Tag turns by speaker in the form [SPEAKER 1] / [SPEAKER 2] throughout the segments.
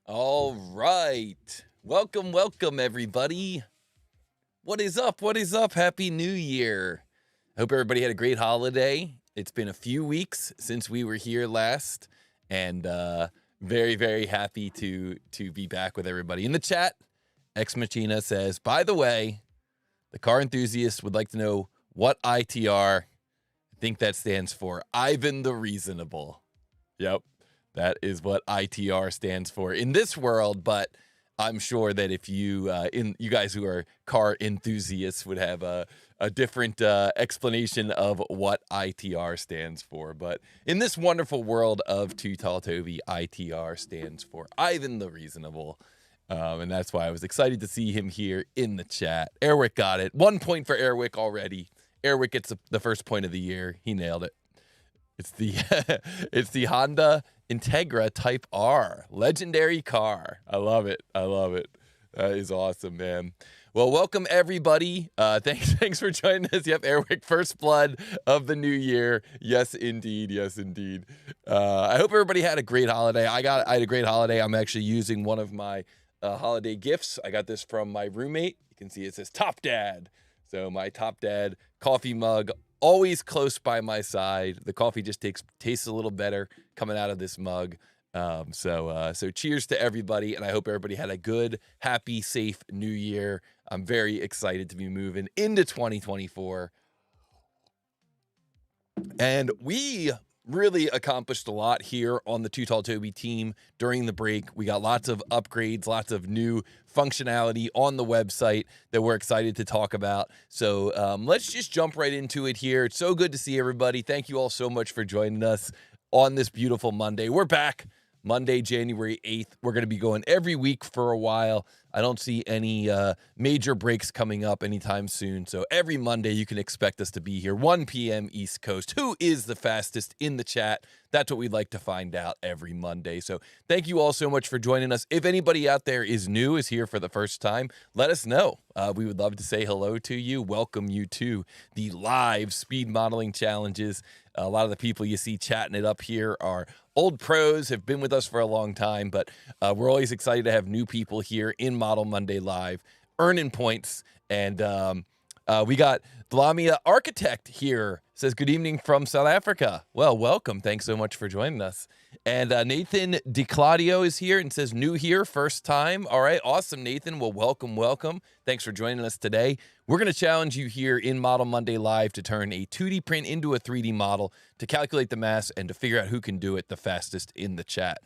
[SPEAKER 1] All right. Welcome, everybody. What is up? What is up? Happy New Year. I hope everybody had a great holiday. It's been a few weeks since we were here last, and very, very happy to be back with everybody. In the chat, Ex Machina says, by the way, the car enthusiast would like to know what ITR. I think that stands for Ivan the Reasonable. Yep. That is what ITR stands for in this world, but I'm sure that if you you guys who are car enthusiasts would have a different explanation of what ITR stands for. But in this wonderful world of TooTallToby, ITR stands for Ivan the Reasonable. And that's why I was excited to see him here in the chat. Airwick got it. 1 point for Airwick already. Airwick gets the first point of the year. He nailed it. It's the it's the Honda Integra Type R. Legendary car. I love it. I love it. That is awesome, man. Well, welcome everybody. Thanks for joining us. Yep, Airwick, first blood of the new year. Yes, indeed. Yes, indeed. I hope everybody had a great holiday. I had a great holiday. I'm actually using one of my holiday gifts. I got this from my roommate. You can see it says Top Dad. So my Top Dad coffee mug, always close by my side. The coffee just tastes a little better coming out of this mug. So cheers to everybody, and I hope everybody had a good, happy, safe new year. I'm very excited to be moving into 2024. And we really accomplished a lot here on the TooTallToby team during the break. We got lots of upgrades, lots of new functionality on the website that we're excited to talk about. So let's just jump right into it here. It's so good to see everybody. Thank you all so much for joining us on this beautiful Monday. We're back Monday, January 8th. We're going to be going every week for a while. I don't see any major breaks coming up anytime soon. So every Monday, you can expect us to be here, 1 p.m. East Coast. Who is the fastest in the chat? That's what we'd like to find out every Monday. So thank you all so much for joining us. If anybody out there is new, is here for the first time, let us know. We would love to say hello to you, welcome you to the live speed modeling challenges. A lot of the people you see chatting it up here are old pros, have been with us for a long time, but we're always excited to have new people here in Model Monday Live, earning points. And we got Dlamia Architect here, says, good evening from South Africa. Well, welcome. Thanks so much for joining us. And Nathan DiClaudio is here and says, new here, first time. All right, awesome, Nathan. Well, welcome. Thanks for joining us today. We're going to challenge you here in Model Monday Live to turn a 2D print into a 3D model, to calculate the mass, and to figure out who can do it the fastest in the chat.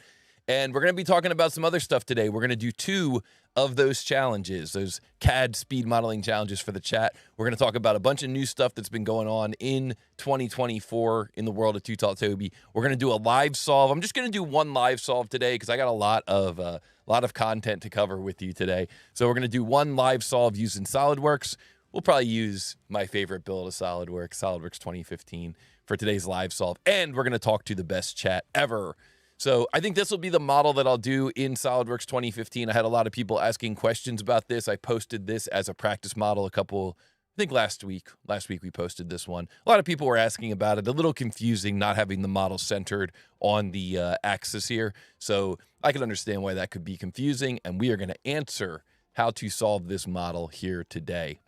[SPEAKER 1] And we're going to be talking about some other stuff today. We're going to do 2 of those challenges, those CAD speed modeling challenges for the chat. We're going to talk about a bunch of new stuff that's been going on in 2024 in the world of TooTallToby. We're going to do a live solve. I'm just going to do one live solve today because I got a lot of content to cover with you today. So we're going to do one live solve using SolidWorks. We'll probably use my favorite build of SolidWorks, SolidWorks 2015, for today's live solve. And we're going to talk to the best chat ever. So I think this will be the model that I'll do in SolidWorks 2015. I had a lot of people asking questions about this. I posted this as a practice model I think last week. Last week we posted this one. A lot of people were asking about it. A little confusing not having the model centered on the axis here. So I can understand why that could be confusing. And we are going to answer how to solve this model here today.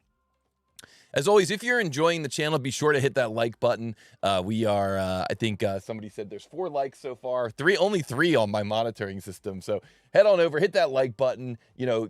[SPEAKER 1] As always, if you're enjoying the channel, be sure to hit that like button. We are, I think somebody said there's 4 likes so far. Only 3 on my monitoring system. So head on over, hit that like button,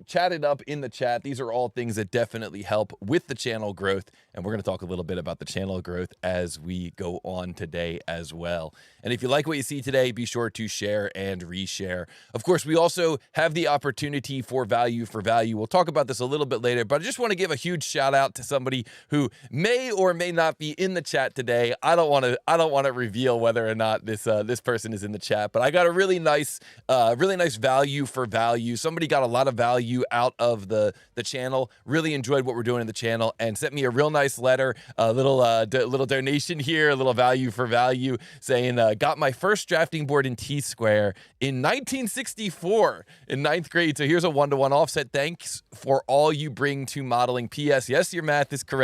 [SPEAKER 1] chat it up in the chat. These are all things that definitely help with the channel growth. And we're going to talk a little bit about the channel growth as we go on today as well. And if you like what you see today, be sure to share and reshare. Of course, we also have the opportunity for value for value. We'll talk about this a little bit later, but I just want to give a huge shout out to somebody who may or may not be in the chat today. I don't want to reveal whether or not this person is in the chat, but I got a really nice value for value. Somebody got a lot of value out of the channel. Really enjoyed what we're doing in the channel and sent me a real nice letter, a little donation here, a little value for value, saying got my first drafting board in T-square in 1964 in 9th grade. So here's a 1-to-1 offset. Thanks for all you bring to modeling. P.S. Yes, your math is correct.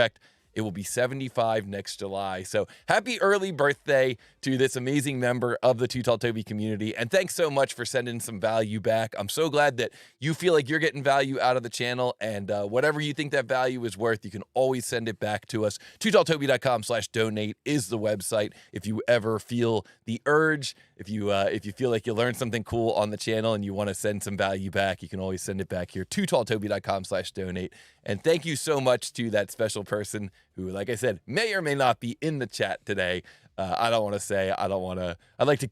[SPEAKER 1] It will be 75 next July. So happy early birthday to this amazing member of the TooTallToby community. And thanks so much for sending some value back. I'm so glad that you feel like you're getting value out of the channel, and whatever you think that value is worth, you can always send it back to us. TooTallToby.com/donate is the website. If you ever feel the urge, if you feel like you learned something cool on the channel and you want to send some value back, you can always send it back here. TooTallToby.com/donate. And thank you so much to that special person who, like I said, may or may not be in the chat today. I don't want to say, I'd like to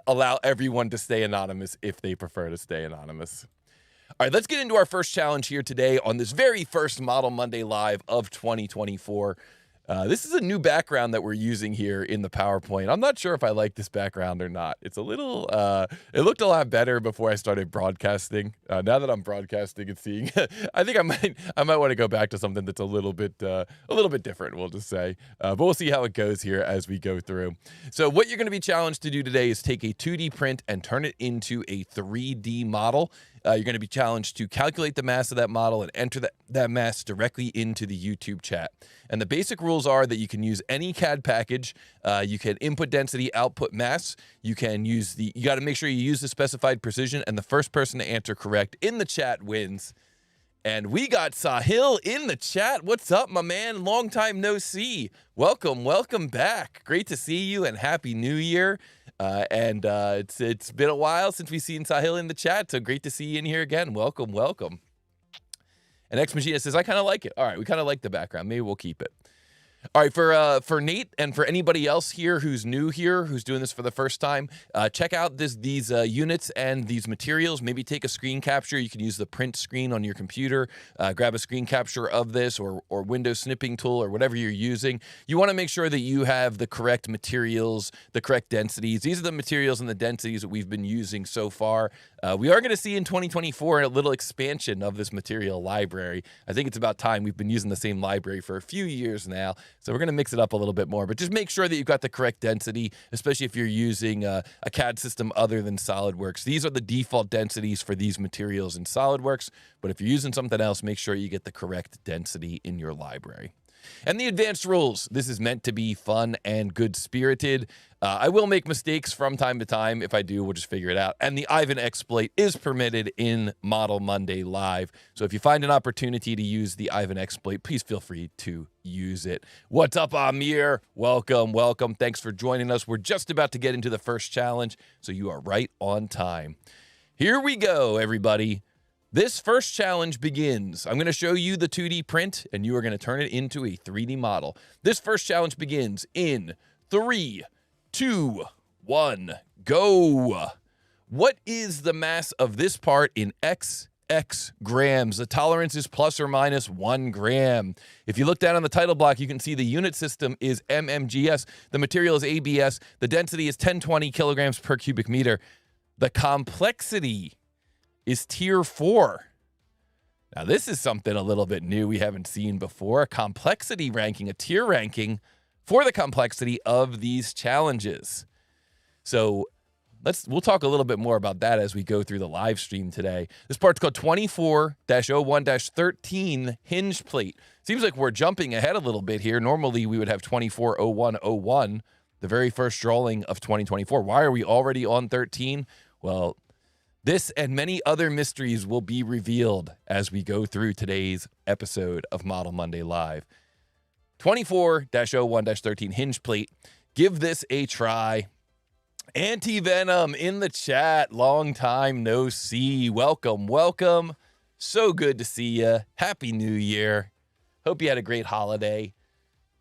[SPEAKER 1] allow everyone to stay anonymous if they prefer to stay anonymous. All right, let's get into our first challenge here today on this very first Model Monday Live of 2024. This is a new background that we're using here in the PowerPoint. I'm not sure if I like this background or not. It's a little, it looked a lot better before I started broadcasting. Now that I'm broadcasting and seeing, I think I might want to go back to something that's a little bit different, we'll just say. But we'll see how it goes here as we go through. So what you're going to be challenged to do today is take a 2D print and turn it into a 3D model. You're going to be challenged to calculate the mass of that model and enter that mass directly into the YouTube chat. And the basic rules are that you can use any CAD package. You can input density, output mass. You got to make sure you use the specified precision, and the first person to answer correct in the chat wins. And we got Sahil in the chat. What's up, my man? Long time no see. Welcome back. Great to see you, and Happy New Year. It's been a while since we've seen Sahil in the chat, so great to see you in here again. Welcome. And Ex Machina says, I kind of like it. All right, we kind of like the background. Maybe we'll keep it. All right, for Nate and for anybody else here who's new here, who's doing this for the first time, check out these units and these materials. Maybe take a screen capture. You can use the print screen on your computer. Grab a screen capture of this or window snipping tool or whatever you're using. You want to make sure that you have the correct materials, the correct densities. These are the materials and the densities that we've been using so far. We are going to see in 2024 a little expansion of this material library. I think it's about time. We've been using the same library for a few years now. So we're going to mix it up a little bit more, but just make sure that you've got the correct density, especially if you're using a CAD system other than SolidWorks. These are the default densities for these materials in SolidWorks, but if you're using something else, make sure you get the correct density in your library. And the advanced rules. This is meant to be fun and good-spirited. I will make mistakes from time to time. If I do, we'll just figure it out. And the Ivan exploit is permitted in Model Monday Live. So if you find an opportunity to use the Ivan exploit, please feel free to use it. What's up, Amir? Welcome. Thanks for joining us. We're just about to get into the first challenge, so you are right on time. Here we go, everybody. This first challenge begins. I'm going to show you the 2D print, and you are going to turn it into a 3D model. This first challenge begins in 3, 2, 1, go. What is the mass of this part in XX grams? The tolerance is plus or minus 1 gram. If you look down on the title block, you can see the unit system is mmgs. The material is ABS. The density is 1020 kilograms per cubic meter. The complexity is tier 4. Now, this is something a little bit new we haven't seen before. A complexity ranking, a tier ranking for the complexity of these challenges. So we'll talk a little bit more about that as we go through the live stream today. This part's called 24-01-13 hinge plate. Seems like we're jumping ahead a little bit here. Normally, we would have 24-01-01, the very first drawing of 2024. Why are we already on 13? Well, this and many other mysteries will be revealed as we go through today's episode of Model Monday Live. 24-01-13 hinge plate. Give this a try. Anti-Venom in the chat. Long time no see. Welcome. So good to see you. Happy New Year. Hope you had a great holiday.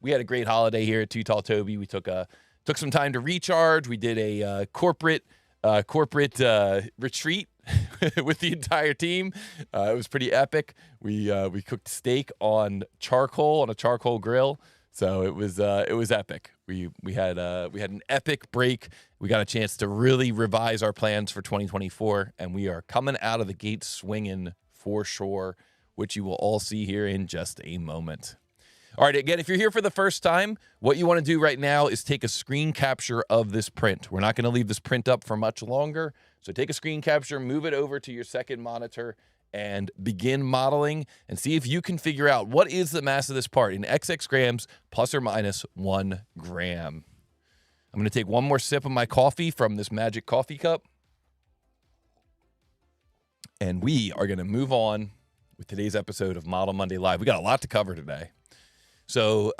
[SPEAKER 1] We had a great holiday here at TooTallToby. We took some time to recharge. We did a corporate retreat with the entire team. It was pretty epic. We cooked steak on a charcoal grill. So it was epic. We had an epic break. We got a chance to really revise our plans for 2024, and we are coming out of the gate swinging for sure, which you will all see here in just a moment. All right, again, if you're here for the first time, what you want to do right now is take a screen capture of this print. We're not going to leave this print up for much longer, so take a screen capture, move it over to your second monitor, and begin modeling and see if you can figure out what is the mass of this part in XX grams plus or minus 1 gram. I'm going to take one more sip of my coffee from this magic coffee cup. And we are going to move on with today's episode of Model Monday Live. We got a lot to cover today. So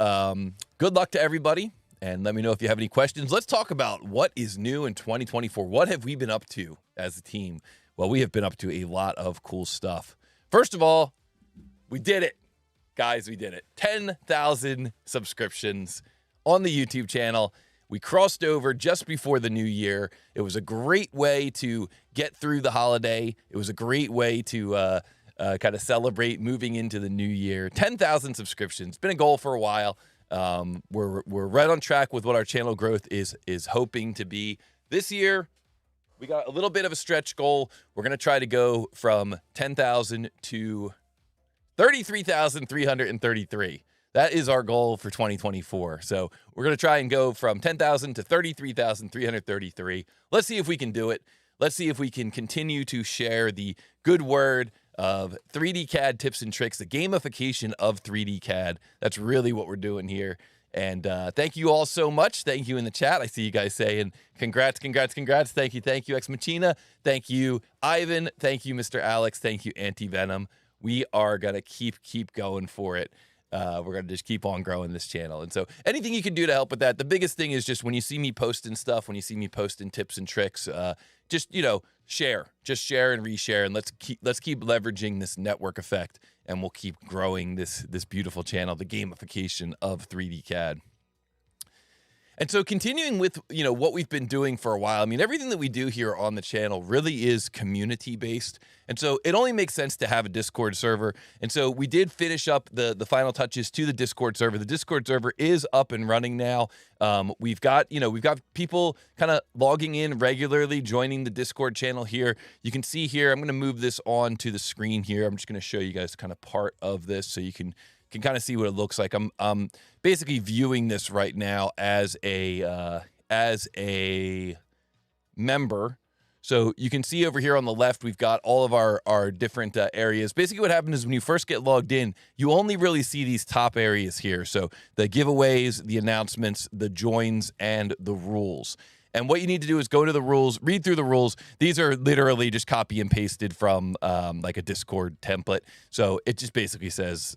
[SPEAKER 1] good luck to everybody. And let me know if you have any questions. Let's talk about what is new in 2024. What have we been up to as a team? Well, we have been up to a lot of cool stuff. First of all, we did it. Guys, we did it. 10,000 subscriptions on the YouTube channel. We crossed over just before the new year. It was a great way to get through the holiday. It was a great way to kind of celebrate moving into the new year. 10,000 subscriptions. Been a goal for a while. We're right on track with what our channel growth is hoping to be. This year, we got a little bit of a stretch goal. We're going to try to go from 10,000 to 33,333. That is our goal for 2024. So we're going to try and go from 10,000 to 33,333. Let's see if we can do it. Let's see if we can continue to share the good word of 3D CAD tips and tricks, the gamification of 3D CAD. That's really what we're doing here. And thank you all so much. Thank you in the chat. I see you guys saying congrats, congrats, congrats. Thank you, Ex Machina. Thank you, Ivan. Thank you, Mr. Alex. Thank you, Anti-Venom. We are going to keep going for it. We're going to just keep on growing this channel. And so anything you can do to help with that, the biggest thing is just when you see me posting stuff, when you see me posting tips and tricks, just, share. Just share and reshare, and let's keep leveraging this network effect, and we'll keep growing this beautiful channel, the gamification of 3D CAD. And so continuing with, what we've been doing for a while, I mean, everything that we do here on the channel really is community-based. And so it only makes sense to have a Discord server. And so we did finish up the final touches to the Discord server. The Discord server is up and running now. We've got people kind of logging in regularly, joining the Discord channel here. You can see here, I'm going to move this on to the screen here. I'm just going to show you guys kind of part of this so you can kind of see what it looks like. I'm basically viewing this right now as a member. So you can see over here on the left, we've got all of our different areas. Basically what happens is when you first get logged in, you only really see these top areas here. So the giveaways, the announcements, the joins, and the rules. And what you need to do is go to the rules, read through the rules. These are literally just copy and pasted from like a Discord template. So it just basically says,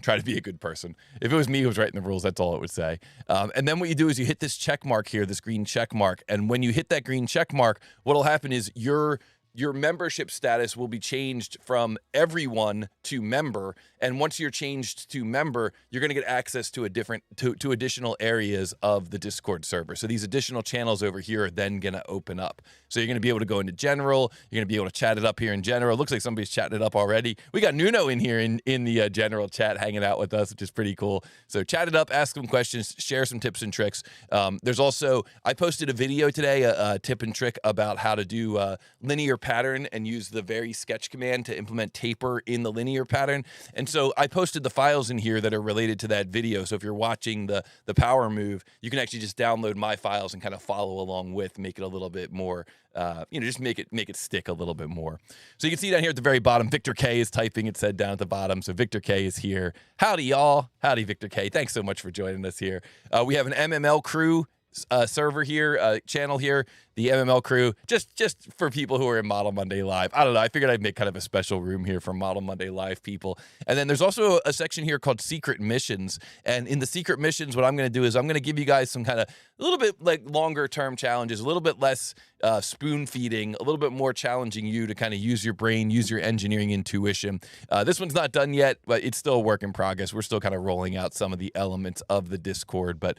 [SPEAKER 1] try to be a good person. If it was me who was writing the rules, that's all it would say. And then what you do is you hit this check mark here, this green check mark. And when you hit that green check mark, what will happen is your membership status will be changed from everyone to member. And once you're changed to member, you're going to get access to to additional areas of the Discord server. So these additional channels over here are then going to open up. So you're going to be able to go into general. You're going to be able to chat it up here in general. It looks like somebody's chatting it up already. We got Nuno in here in the general chat hanging out with us, which is pretty cool. So chat it up, ask them questions, share some tips and tricks. There's also, I posted a video today, a tip and trick about how to do linear pattern and use the very sketch command to implement taper in the linear pattern. And so I posted the files in here that are related to that video. So if you're watching the power move, you can actually just download my files and kind of follow along with, make it a little bit more, just make it stick a little bit more. So you can see down here at the very bottom, Victor K is typing, it said down at the bottom. So Victor K is here. Howdy, y'all. Howdy, Victor K. Thanks so much for joining us here. We have an MML crew server here, channel here, the MML crew, just for people who are in Model Monday Live. I don't know. I figured I'd make kind of a special room here for Model Monday Live people. And then there's also a section here called Secret Missions. And in the Secret Missions, what I'm going to do is I'm going to give you guys some kind of a little bit like longer term challenges, a little bit less spoon feeding, a little bit more challenging you to kind of use your brain, use your engineering intuition. This one's not done yet, but it's still a work in progress. We're still kind of rolling out some of the elements of the Discord, but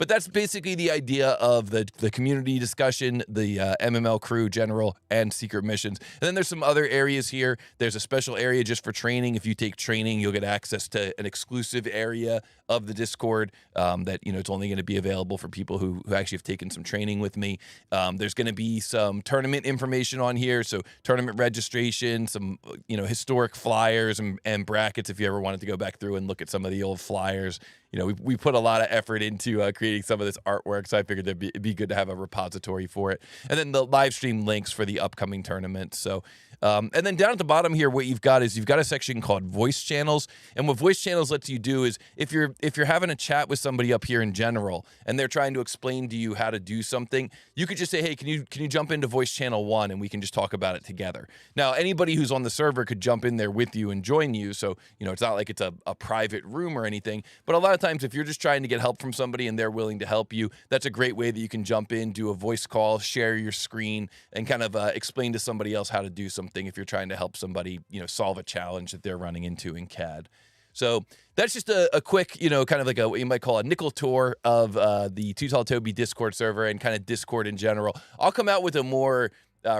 [SPEAKER 1] that's basically the idea of the community discussion, the MML crew, general, and secret missions. And then there's some other areas here. There's a special area just for training. If you take training, you'll get access to an exclusive area of the Discord that, it's only going to be available for people who actually have taken some training with me. There's going to be some tournament information on here. So tournament registration, some, historic flyers and brackets if you ever wanted to go back through and look at some of the old flyers. you know, we put a lot of effort into creating some of this artwork, so I figured it'd be good to have a repository for it. And then the live stream links for the upcoming tournament. So, and then down at the bottom here, what you've got a section called voice channels. And what voice channels lets you do is if you're having a chat with somebody up here in general and they're trying to explain to you how to do something, you could just say, hey, can you jump into voice channel 1 and we can just talk about it together. Now, anybody who's on the server could jump in there with you and join you. So, you know, it's not like it's a private room or anything, but a lot of times if you're just trying to get help from somebody and they're willing to help you, that's a great way that you can jump in, do a voice call, share your screen, and kind of explain to somebody else how to do something if you're trying to help somebody, you know, solve a challenge that they're running into in CAD. So that's just a quick, you know, kind of like what you might call a nickel tour of the TooTallToby Discord server and kind of Discord in general. I'll come out with a more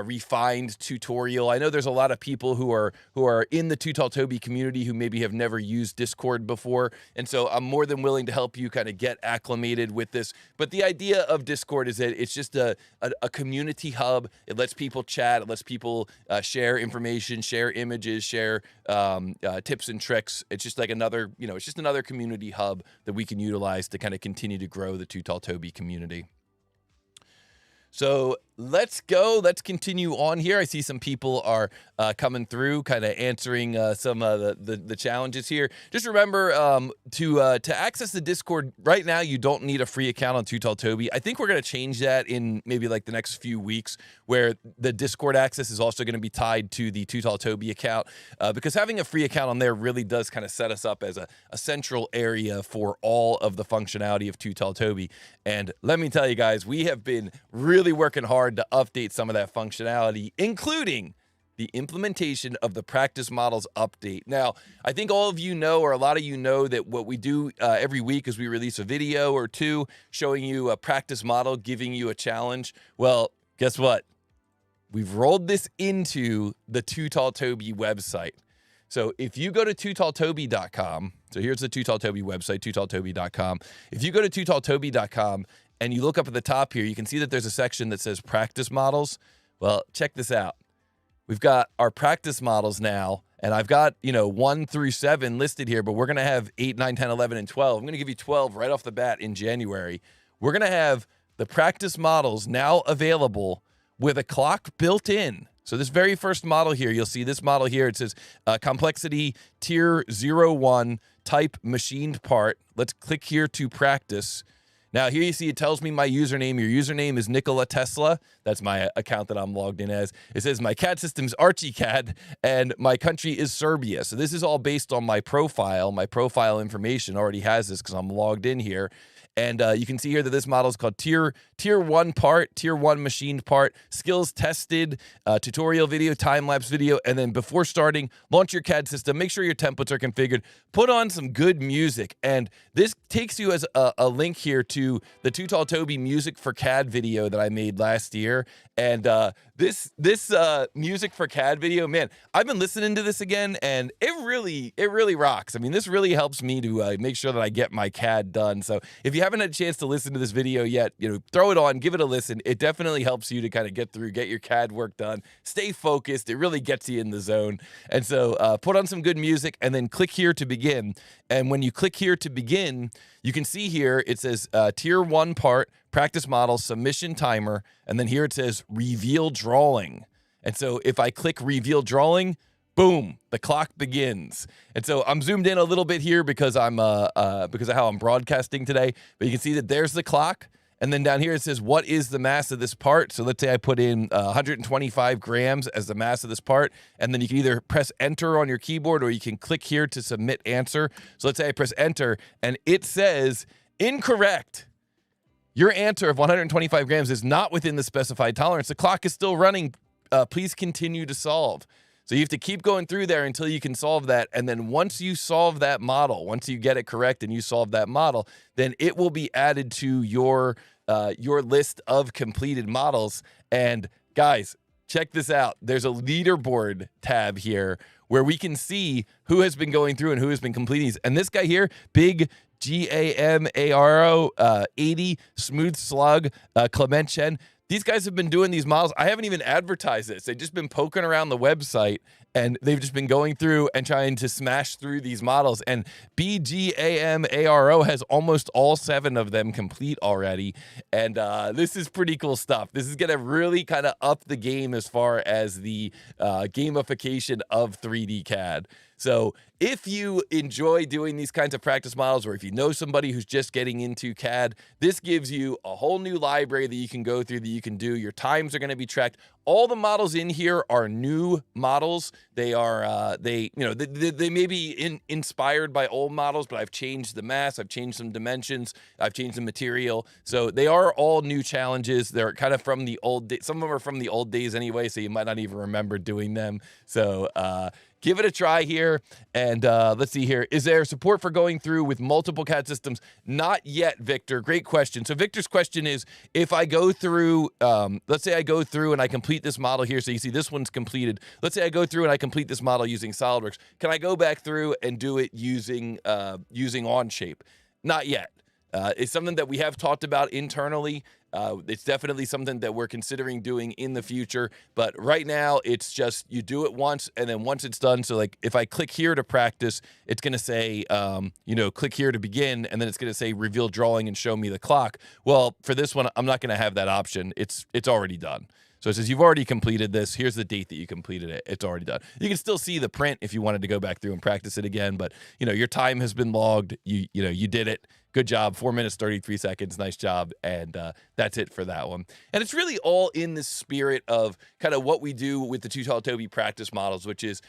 [SPEAKER 1] refined tutorial. I know there's a lot of people who are in the TooTallToby community who maybe have never used Discord before, and so I'm more than willing to help you kind of get acclimated with this. But the idea of Discord is that it's just a community hub. It lets people chat. It lets people share information, share images, share tips and tricks. It's just like another, you know, it's just another community hub that we can utilize to kind of continue to grow the TooTallToby community. So let's go. Let's continue on here. I see some people are coming through, kind of answering some of the challenges here. Just remember to access the Discord right now, you don't need a free account on TooTallToby. I think we're going to change that in maybe like the next few weeks, where the Discord access is also going to be tied to the TooTallToby account, because having a free account on there really does kind of set us up as a central area for all of the functionality of TooTallToby. And let me tell you guys, we have been really working hard to update some of that functionality, including the implementation of the practice models update. Now, I think all of you know, or a lot of you know, that what we do every week is we release a video or two showing you a practice model, giving you a challenge. Well, guess what? We've rolled this into the TooTallToby website. So if you go to TooTallToby.com, so here's the TooTallToby website, TooTallToby.com. If you go to TooTallToby.com and you look up at the top here, you can see that there's a section that says practice models. Well, check this out. We've got our practice models now, and I've got, you know, 1 through 7 listed here, but we're going to have 8, 9, 10, 11, and 12. I'm going to give you 12 right off the bat in January. We're going to have the practice models now available with a clock built in. So this very first model here, you'll see this model here. It says complexity tier 01, type machined part. Let's click here to practice. Now here you see it tells me my username. Your username is Nikola Tesla. That's my account that I'm logged in as. It says my CAD system's ArchieCAD and my country is Serbia. So this is all based on my profile. My profile information already has this because I'm logged in here. And you can see here that this model is called tier 1 part, tier 1 machined part, skills tested, tutorial video, time-lapse video, and then before starting, launch your CAD system, make sure your templates are configured, put on some good music. And this takes you as a link here to the TooTallToby Music for CAD video that I made last year. And this Music for CAD video, man, I've been listening to this again, and it really rocks. I mean, this really helps me to make sure that I get my CAD done. So if you haven't had a chance to listen to this video yet, you know, throw it on, give it a listen. It definitely helps you to kind of get your CAD work done, stay focused. It really gets you in the zone. And so put on some good music and then click here to begin. And when you click here to begin, you can see here it says tier 1 part, practice model, submission timer, and then here it says reveal drawing. And so if I click reveal drawing, boom, the clock begins. And so I'm zoomed in a little bit here because because of how I'm broadcasting today, but you can see that there's the clock. And then down here it says, what is the mass of this part? So let's say I put in 125 grams as the mass of this part. And then you can either press enter on your keyboard or you can click here to submit answer. So let's say I press enter and it says incorrect. Your answer of 125 grams is not within the specified tolerance. The clock is still running. Please continue to solve. So you have to keep going through there until you can solve that. And then once you solve that model, once you get it correct and you solve that model, then it will be added to your list of completed models. And guys, check this out. There's a leaderboard tab here where we can see who has been going through and who has been completing these. And this guy here, Big GAMARO 80, Smooth Slug, Clement Chen, these guys have been doing these models. I haven't even advertised this. They've just been poking around the website, and they've just been going through and trying to smash through these models. And BGAMARO has almost all 7 of them complete already. And this is pretty cool stuff. This is going to really kind of up the game as far as the gamification of 3D CAD. So if you enjoy doing these kinds of practice models, or if you know somebody who's just getting into CAD, this gives you a whole new library that you can go through, that you can do. Your times are going to be tracked. All the models in here are new models. They are, they may be inspired by old models, but I've changed the mass, I've changed some dimensions, I've changed the material. So they are all new challenges. They're kind of from the old days. Some of them are from the old days anyway, so you might not even remember doing them. So, give it a try here, and let's see here. Is there support for going through with multiple CAD systems? Not yet, Victor. Great question. So Victor's question is, if I go through, let's say I go through and I complete this model here. So you see this one's completed. Let's say I go through and I complete this model using SolidWorks. Can I go back through and do it using Onshape? Not yet. It's something that we have talked about internally. It's definitely something that we're considering doing in the future, but right now it's just you do it once, and then once it's done, so like if I click here to practice, it's going to say, click here to begin, and then it's going to say reveal drawing and show me the clock. Well, for this one, I'm not going to have that option. It's already done. So it says you've already completed this. Here's the date that you completed it. It's already done. You can still see the print if you wanted to go back through and practice it again, but your time has been logged. You did it. Good job. 4 minutes, 33 seconds. Nice job. And that's it for that one. And it's really all in the spirit of kind of what we do with the TooTallToby practice models, which is,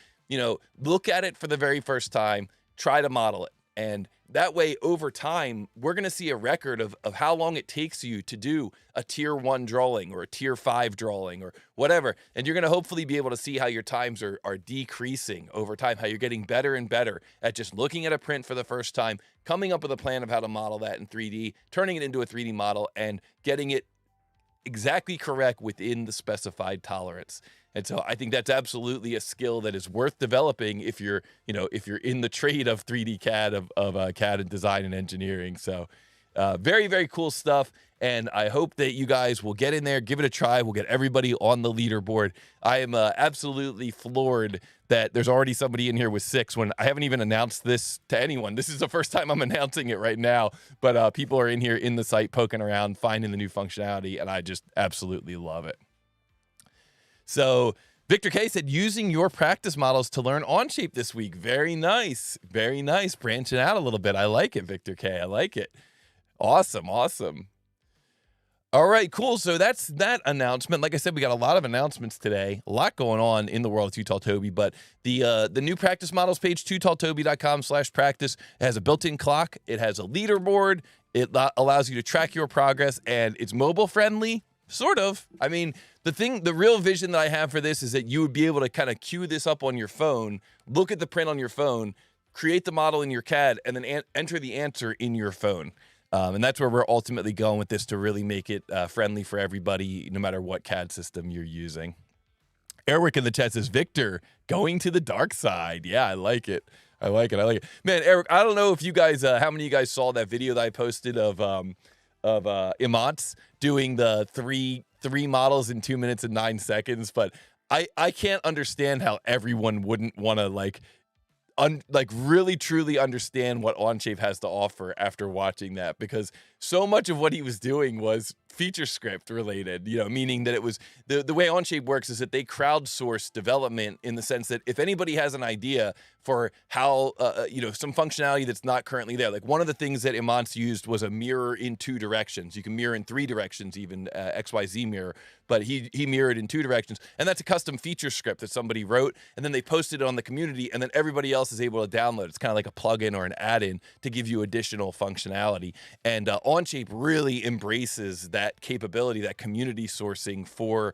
[SPEAKER 1] look at it for the very first time, try to model it. And that way, over time, we're going to see a record of how long it takes you to do a tier 1 drawing or a tier 5 drawing or whatever. And you're going to hopefully be able to see how your times are decreasing over time, how you're getting better and better at just looking at a print for the first time, coming up with a plan of how to model that in 3D, turning it into a 3D model, and getting it exactly correct within the specified tolerance. And so I think that's absolutely a skill that is worth developing if you're in the trade of 3D CAD, of CAD and design and engineering. So very, very cool stuff. And I hope that you guys will get in there, give it a try. We'll get everybody on the leaderboard. I am absolutely floored that there's already somebody in here with 6 when I haven't even announced this to anyone. This is the first time I'm announcing it right now, but people are in here in the site poking around, finding the new functionality, and I just absolutely love it. So Victor K said, using your practice models to learn Onshape this week. Very nice. Very nice. Branching out a little bit. I like it, Victor K. I like it. Awesome. Awesome. All right, cool. So that's that announcement. Like I said, we got a lot of announcements today, a lot going on in the world of TooTallToby, but the new practice models page, TooTallToby.com/practice, has a built-in clock. It has a leaderboard. It allows you to track your progress, and it's mobile friendly. Sort of. I mean, the real vision that I have for this is that you would be able to kind of queue this up on your phone, look at the print on your phone, create the model in your CAD, and then enter the answer in your phone. And that's where we're ultimately going with this, to really make it friendly for everybody, no matter what CAD system you're using. Eric in the chat says, Victor, going to the dark side. Yeah, I like it. I like it. I like it. Man, Eric, I don't know if you guys, how many of you guys saw that video that I posted of Imants doing the three models in 2 minutes and 9 seconds, but I can't understand how everyone wouldn't want to really truly understand what Onshape has to offer after watching that, because so much of what he was doing was feature script related, meaning that it was the way Onshape works is that they crowdsource development, in the sense that if anybody has an idea for how, some functionality that's not currently there, like one of the things that Imants used was a mirror in 2 directions. You can mirror in 3 directions, even XYZ mirror, but he mirrored in 2 directions. And that's a custom feature script that somebody wrote, and then they posted it on the community, and then everybody else is able to download. It's kind of like a plugin or an add-in to give you additional functionality. And Onshape really embraces that capability, that community sourcing for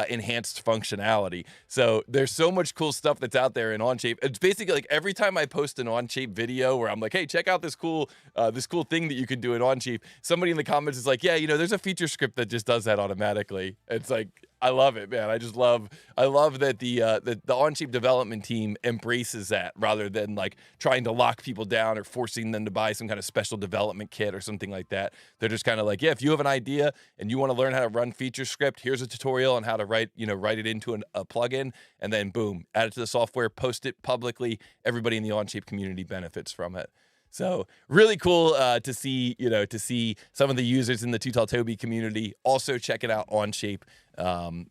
[SPEAKER 1] enhanced functionality. So there's so much cool stuff that's out there in Onshape. It's basically like every time I post an Onshape video where I'm like, hey, check out this cool thing that you can do in Onshape, somebody in the comments is like, yeah, there's a feature script that just does that automatically. It's like, I love it, man. I love that the Onshape development team embraces that rather than like trying to lock people down or forcing them to buy some kind of special development kit or something like that. They're just kind of like, yeah, if you have an idea and you want to learn how to run feature script, here's a tutorial on how to write it into a plugin, and then boom, add it to the software, post it publicly. Everybody in the Onshape community benefits from it. So really cool to see some of the users in the TooTallToby community also checking out Onshape.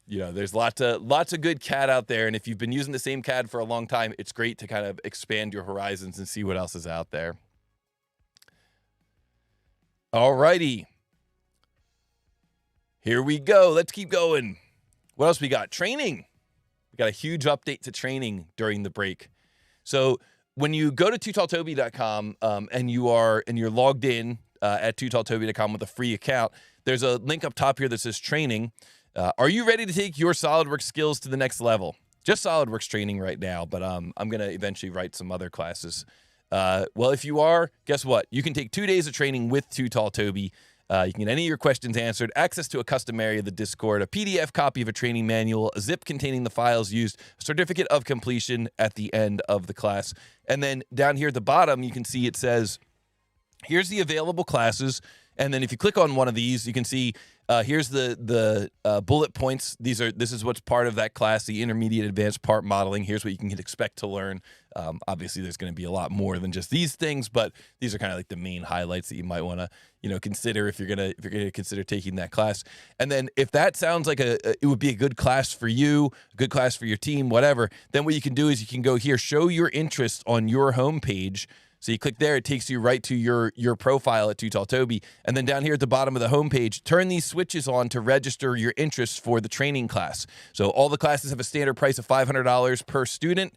[SPEAKER 1] There's lots of good CAD out there, and if you've been using the same CAD for a long time, it's great to kind of expand your horizons and see what else is out there. Alrighty, here we go. Let's keep going. What else we got? Training. We got a huge update to training during the break. So when you go to TooTallToby.com and you're logged in at TooTallToby.com with a free account, there's a link up top here that says training. Are you ready to take your SolidWorks skills to the next level? Just SolidWorks training right now, but I'm going to eventually write some other classes. Well, if you are, guess what? You can take 2 days of training with TooTallToby. You can get any of your questions answered, access to a custom area of the Discord, a PDF copy of a training manual, a zip containing the files used, a certificate of completion at the end of the class. And then down here at the bottom, you can see it says, here's the available classes. And then if you click on one of these, you can see here's the bullet points. This is what's part of that class, the intermediate advanced part modeling. Here's what you can expect to learn. Obviously, there's going to be a lot more than just these things, but these are kind of like the main highlights that you might want to consider if you're gonna consider taking that class. And then if that sounds like it would be a good class for you, a good class for your team, whatever, then what you can do is you can go here, show your interest on your homepage. So you click there, it takes you right to your profile at TooTallToby. And then down here at the bottom of the homepage, turn these switches on to register your interests for the training class. So all the classes have a standard price of $500 per student.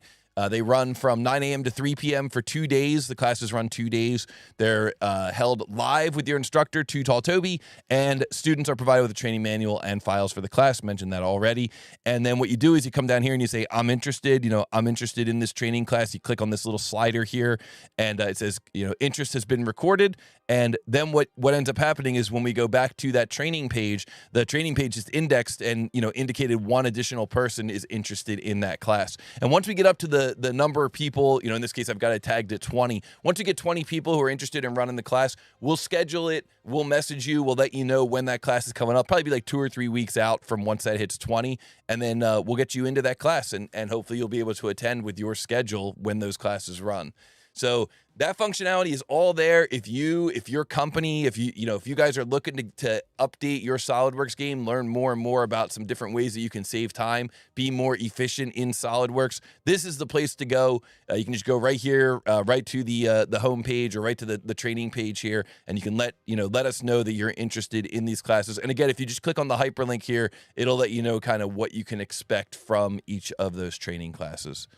[SPEAKER 1] They run from 9 a.m. to 3 p.m. for 2 days. The classes run 2 days. They're held live with your instructor, TooTallToby, and students are provided with a training manual and files for the class. Mentioned that already. And then what you do is you come down here and you say, I'm interested in this training class. You click on this little slider here, and it says, interest has been recorded. And then what ends up happening is when we go back to that training page, the training page is indexed and indicated one additional person is interested in that class. And once we get up to the number of people, in this case I've got it tagged at 20. Once we get 20 people who are interested in running the class, we'll schedule it, we'll message you, we'll let you know when that class is coming up. Probably be like 2 or 3 weeks out from once that hits 20, and then we'll get you into that class, and hopefully you'll be able to attend with your schedule when those classes run. So that functionality is all there. If your company, if you guys are looking to update your SolidWorks game, learn more and more about some different ways that you can save time, be more efficient in SolidWorks, this is the place to go. You can just go right here, right to the home page or right to the training page here, and you can let us know that you're interested in these classes. And again, if you just click on the hyperlink here, it'll let you know kind of what you can expect from each of those training classes.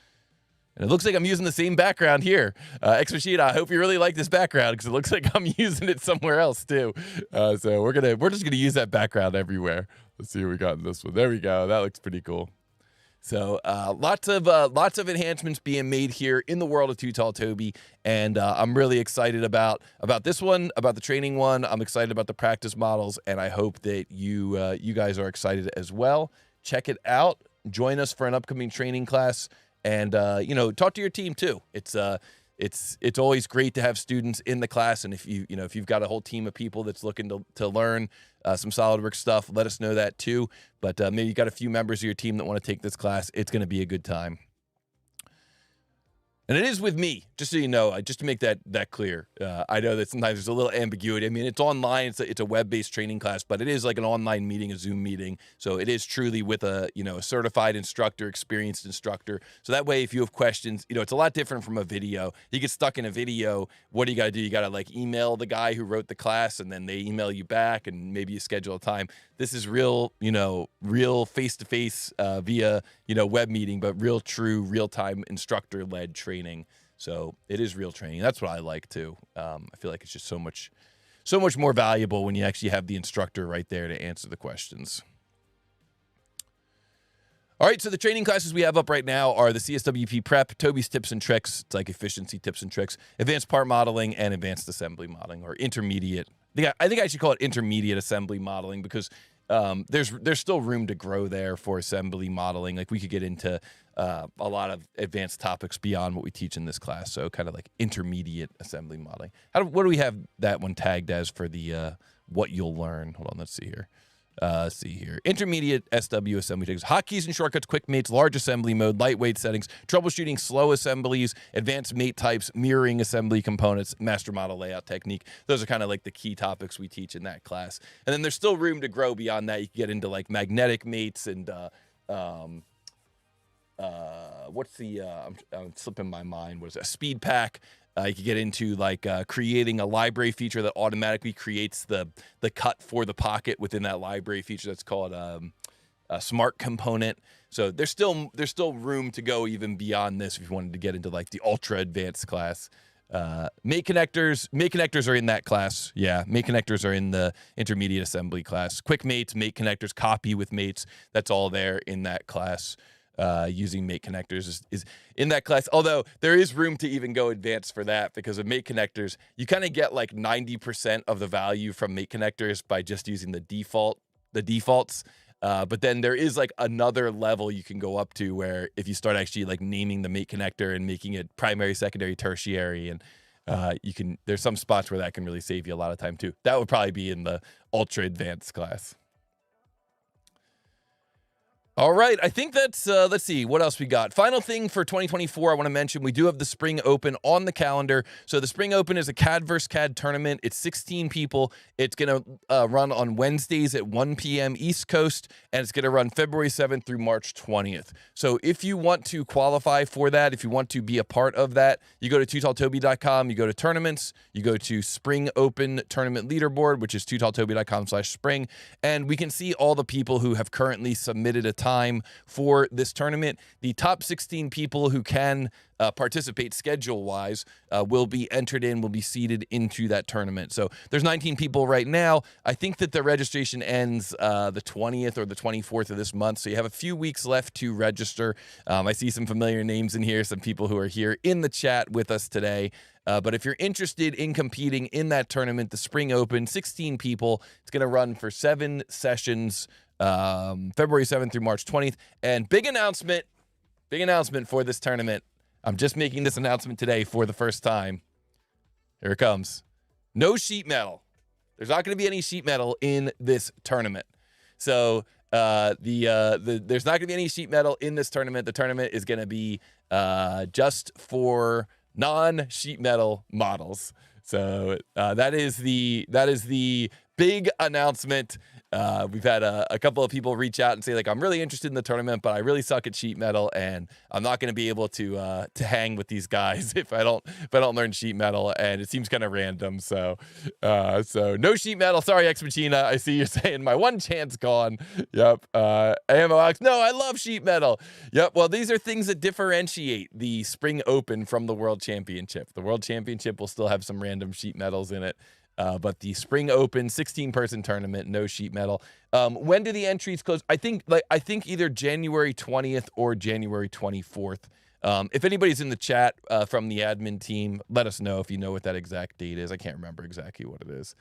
[SPEAKER 1] And it looks like I'm using the same background here. Exrashid, I hope you really like this background because it looks like I'm using it somewhere else too. So we're just gonna use that background everywhere. Let's see what we got in this one. There we go. That looks pretty cool. So lots of enhancements being made here in the world of TooTallToby, and I'm really excited about this one, about the training one. I'm excited about the practice models, and I hope that you guys are excited as well. Check it out. Join us for an upcoming training class. And, talk to your team too. It's always great to have students in the class. And if you've got a whole team of people that's looking to learn some SolidWorks stuff, let us know that too. But maybe you got a few members of your team that want to take this class. It's going to be a good time. And it is with me, just so you know, just to make that clear. I know that sometimes there's a little ambiguity. I mean, it's online, it's a web-based training class, but it is like an online meeting, a Zoom meeting. So it is truly with a certified instructor, experienced instructor. So that way, if you have questions, it's a lot different from a video. You get stuck in a video, what do you got to do? You got to like email the guy who wrote the class, and then they email you back, and maybe you schedule a time. This is real face-to-face via, web meeting, but true real-time instructor-led training. So it is real training. That's what I like too. I feel like it's just so much more valuable when you actually have the instructor right there to answer the questions. All right, so the training classes we have up right now are the CSWP Prep, Toby's Tips and Tricks, it's like efficiency tips and tricks, advanced part modeling, and advanced assembly modeling, or intermediate. I think I should call it intermediate assembly modeling because there's still room to grow there for assembly modeling. Like we could get into a lot of advanced topics beyond what we teach in this class. So kind of like intermediate assembly modeling. What do we have that one tagged as for the what you'll learn? Hold on, let's see here. See here. Intermediate SW assembly takes hotkeys and shortcuts, quick mates, large assembly mode, lightweight settings, troubleshooting slow assemblies, advanced mate types, mirroring assembly components, master model layout technique. Those are kind of like the key topics we teach in that class. And then there's still room to grow beyond that. You can get into like magnetic mates and what's the I'm slipping my mind. What is it? A speed pack. You can get into like creating a library feature that automatically creates the cut for the pocket within that library feature. That's called a smart component. So there's still room to go even beyond this if you wanted to get into like the ultra advanced class. Mate connectors are in that class. Yeah, mate connectors are in the intermediate assembly class. Quick mates, mate connectors, copy with mates. That's all there in that class. Using mate connectors is in that class, although there is room to even go advanced for that, because of mate connectors, you kind of get like 90% of the value from mate connectors by just using the defaults. But then there is like another level you can go up to where if you start actually like naming the mate connector and making it primary, secondary, tertiary, and there's some spots where that can really save you a lot of time too. That would probably be in the ultra advanced class. All right, I think that's, let's see, what else we got? Final thing for 2024, I want to mention, we do have the Spring Open on the calendar. So the Spring Open is a CAD vs. CAD tournament. It's 16 people. It's going to run on Wednesdays at 1 p.m. East Coast, and it's going to run February 7th through March 20th. So if you want to qualify for that, if you want to be a part of that, you go to TooTallToby.com, you go to tournaments, you go to Spring Open Tournament Leaderboard, which is TooTallToby.com/spring, and we can see all the people who have currently submitted a time for this tournament. The top 16 people who can participate schedule-wise will be entered in, will be seeded into that tournament. So there's 19 people right now. I think that the registration ends the 20th or the 24th of this month, so you have a few weeks left to register. I see some familiar names in here, some people who are here in the chat with us today. But if you're interested in competing in that tournament, the Spring Open, 16 people, it's going to run for 7 sessions, February 7th through March 20th. And big announcement for this tournament. I'm just making this announcement today for the first time. Here it comes. No sheet metal. There's not going to be any sheet metal in this tournament. So there's not going to be any sheet metal in this tournament. The tournament is going to be just for non-sheet metal models. So that is the big announcement. We've had a couple of people reach out and say, like, I'm really interested in the tournament, but I really suck at sheet metal, and I'm not going to be able to hang with these guys if I don't learn sheet metal, and it seems kind of random. So no sheet metal. Sorry, Ex Machina. I see you're saying my one chance gone. Yep. AMO Alex. No, I love sheet metal. Yep. Well, these are things that differentiate the Spring Open from the World Championship. The World Championship will still have some random sheet metals in it. But the Spring Open 16-person tournament, no sheet metal. When do the entries close? I think either January 20th or January 24th. If anybody's in the chat from the admin team, let us know if you know what that exact date is. I can't remember exactly what it is.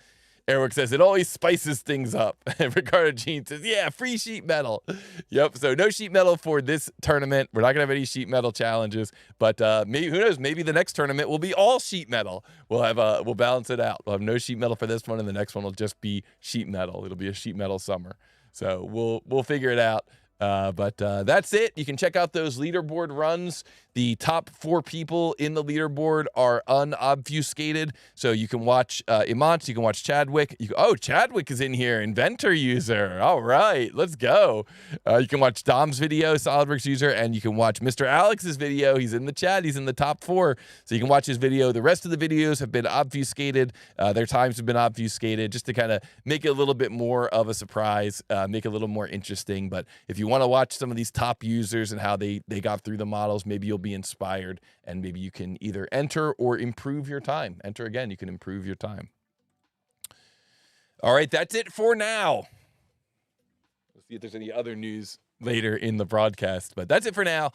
[SPEAKER 1] Eric says, it always spices things up. And Ricardo Jean says, yeah, free sheet metal. Yep, so no sheet metal for this tournament. We're not going to have any sheet metal challenges. But maybe, who knows, maybe the next tournament will be all sheet metal. We'll balance it out. We'll have no sheet metal for this one, and the next one will just be sheet metal. It'll be a sheet metal summer. So we'll figure it out. But that's it. You can check out those leaderboard runs. The top 4 people in the leaderboard are unobfuscated. So you can watch Imants, you can watch Chadwick. Chadwick is in here, inventor user. All right, let's go. You can watch Dom's video, SolidWorks user, and you can watch Mr. Alex's video. He's in the chat. He's in the top 4. So you can watch his video. The rest of the videos have been obfuscated. Their times have been obfuscated just to kind of make it a little bit more of a surprise, make it a little more interesting. But if you want to watch some of these top users and how they got through the models, maybe you'll be inspired, and maybe you can either enter or improve your time. Enter again, you can improve your time. All right, that's it for now. Let's see if there's any other news later in the broadcast, but that's it for now.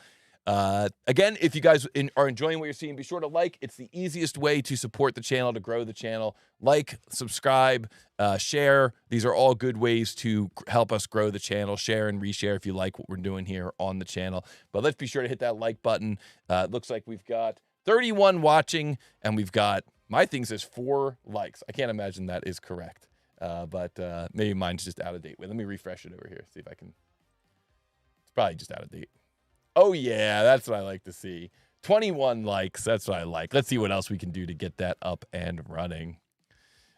[SPEAKER 1] Again, if you guys are enjoying what you're seeing, be sure to like. It's the easiest way to support the channel, to grow the channel. Like, subscribe, share. These are all good ways to help us grow the channel. Share and reshare if you like what we're doing here on the channel. But let's be sure to hit that like button. It looks like we've got 31 watching, and we've got, my thing says 4 likes. I can't imagine that is correct. But maybe mine's just out of date. Wait, let me refresh it over here, see if I can. It's probably just out of date. Oh, yeah, that's what I like to see. 21 likes, that's what I like. Let's see what else we can do to get that up and running.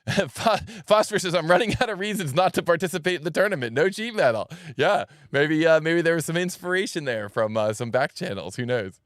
[SPEAKER 1] Phosphor says, I'm running out of reasons not to participate in the tournament. No cheat medal. Yeah, maybe there was some inspiration there from some back channels. Who knows?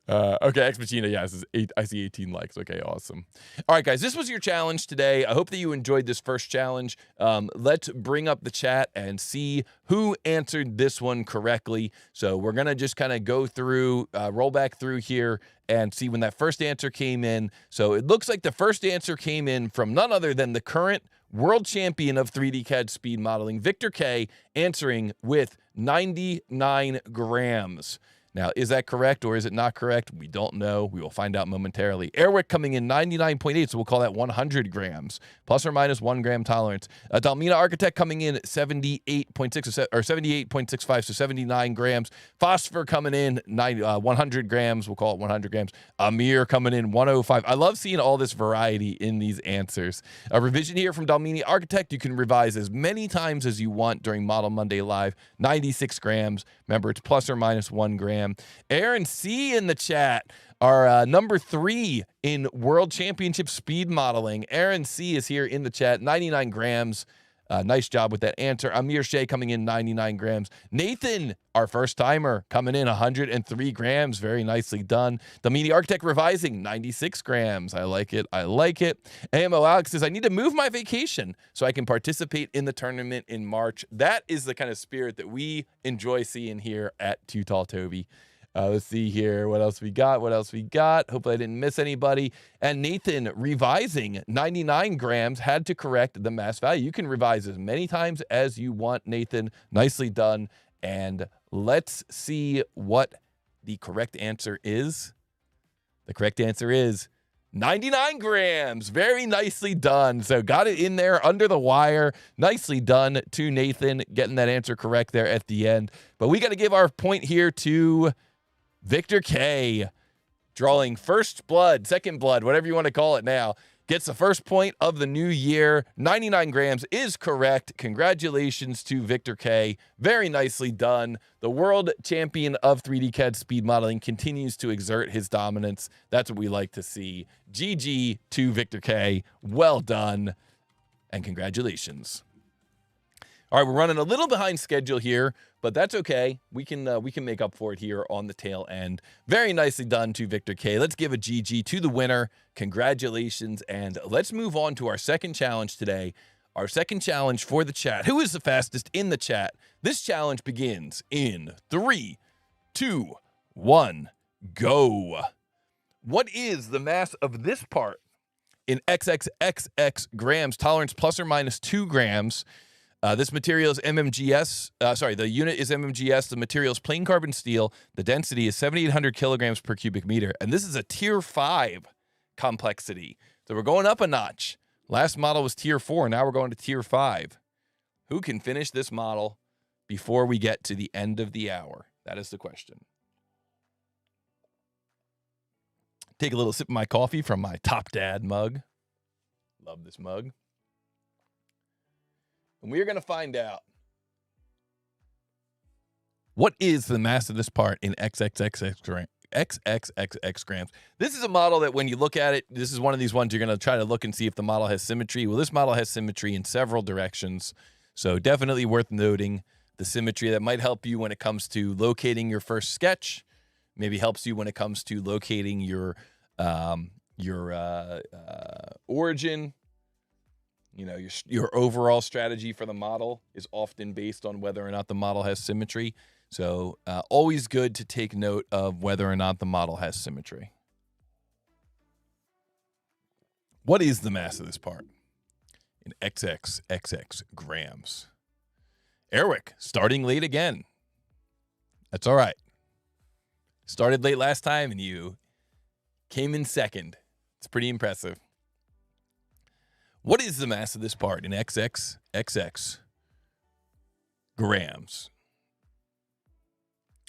[SPEAKER 1] Okay, Ex Machina, yeah, this is 8. I see 18 likes. Okay, awesome. All right, guys, this was your challenge today. I hope that you enjoyed this first challenge. Let's bring up the chat and see who answered this one correctly. So we're going to just kind of go through, roll back through here and see when that first answer came in. So it looks like the first answer came in from none other than the current world champion of 3D CAD speed modeling, Victor K, answering with 99 grams. Now, is that correct or is it not correct? We don't know. We will find out momentarily. Airwick coming in 99.8, so we'll call that 100 grams, plus or minus 1 gram tolerance. Dalmina Architect coming in 78.6 or 78.65, so 79 grams. Phosphor coming in 100 grams, we'll call it 100 grams. Amir coming in 105. I love seeing all this variety in these answers. A revision here from Dalmini Architect. You can revise as many times as you want during Model Monday Live. 96 grams. Remember, it's plus or minus 1 gram. Aaron C in the chat, our number 3 in World Championship speed modeling. Aaron C is here in the chat, 99 grams. Nice job with that answer. Amir Shea coming in 99 grams. Nathan, our first timer, coming in 103 grams. Very nicely done. The Media Architect revising 96 grams. I like it. I like it. AMO Alex says, I need to move my vacation so I can participate in the tournament in March. That is the kind of spirit that we enjoy seeing here at TooTallToby. Let's see here. What else we got? What else we got? Hopefully I didn't miss anybody. And Nathan revising 99 grams, had to correct the mass value. You can revise as many times as you want, Nathan. Nicely done. And let's see what the correct answer is. The correct answer is 99 grams. Very nicely done. So got it in there under the wire. Nicely done to Nathan, getting that answer correct there at the end. But we got to give our point here to Victor K, drawing first blood, second blood, whatever you want to call it now, gets the first point of the new year. 99 grams is correct. Congratulations to Victor K. Very nicely done. The world champion of 3D CAD speed modeling continues to exert his dominance. That's what we like to see. GG to Victor K. Well done, and congratulations. All right, we're running a little behind schedule here, but that's okay. We can make up for it here on the tail end. Very nicely done to Victor K. Let's give a GG to the winner. Congratulations, and let's move on to our second challenge today. Our second challenge for the chat. Who is the fastest in the chat? This challenge begins in 3, 2, 1, go. What is the mass of this part in XXXX grams, tolerance plus or minus 2 grams? This material is MMGS. The unit is MMGS. The material is plain carbon steel. The density is 7,800 kilograms per cubic meter. And this is a tier 5 complexity. So we're going up a notch. Last model was tier 4. Now we're going to tier 5. Who can finish this model before we get to the end of the hour? That is the question. Take a little sip of my coffee from my Top Dad mug. Love this mug. And we're going to find out what is the mass of this part in XXXX grams. This is a model that when you look at it, this is one of these ones you're going to try to look and see if the model has symmetry. Well, this model has symmetry in several directions. So definitely worth noting the symmetry. That might help you when it comes to locating your first sketch. Maybe helps you when it comes to locating your origin. You know, your overall strategy for the model is often based on whether or not the model has symmetry. So always good to take note of whether or not the model has symmetry. What is the mass of this part in XXXX grams? Erwick, starting late again. That's all right. Started late last time and you came in second. It's pretty impressive. What is the mass of this part in XXXX grams?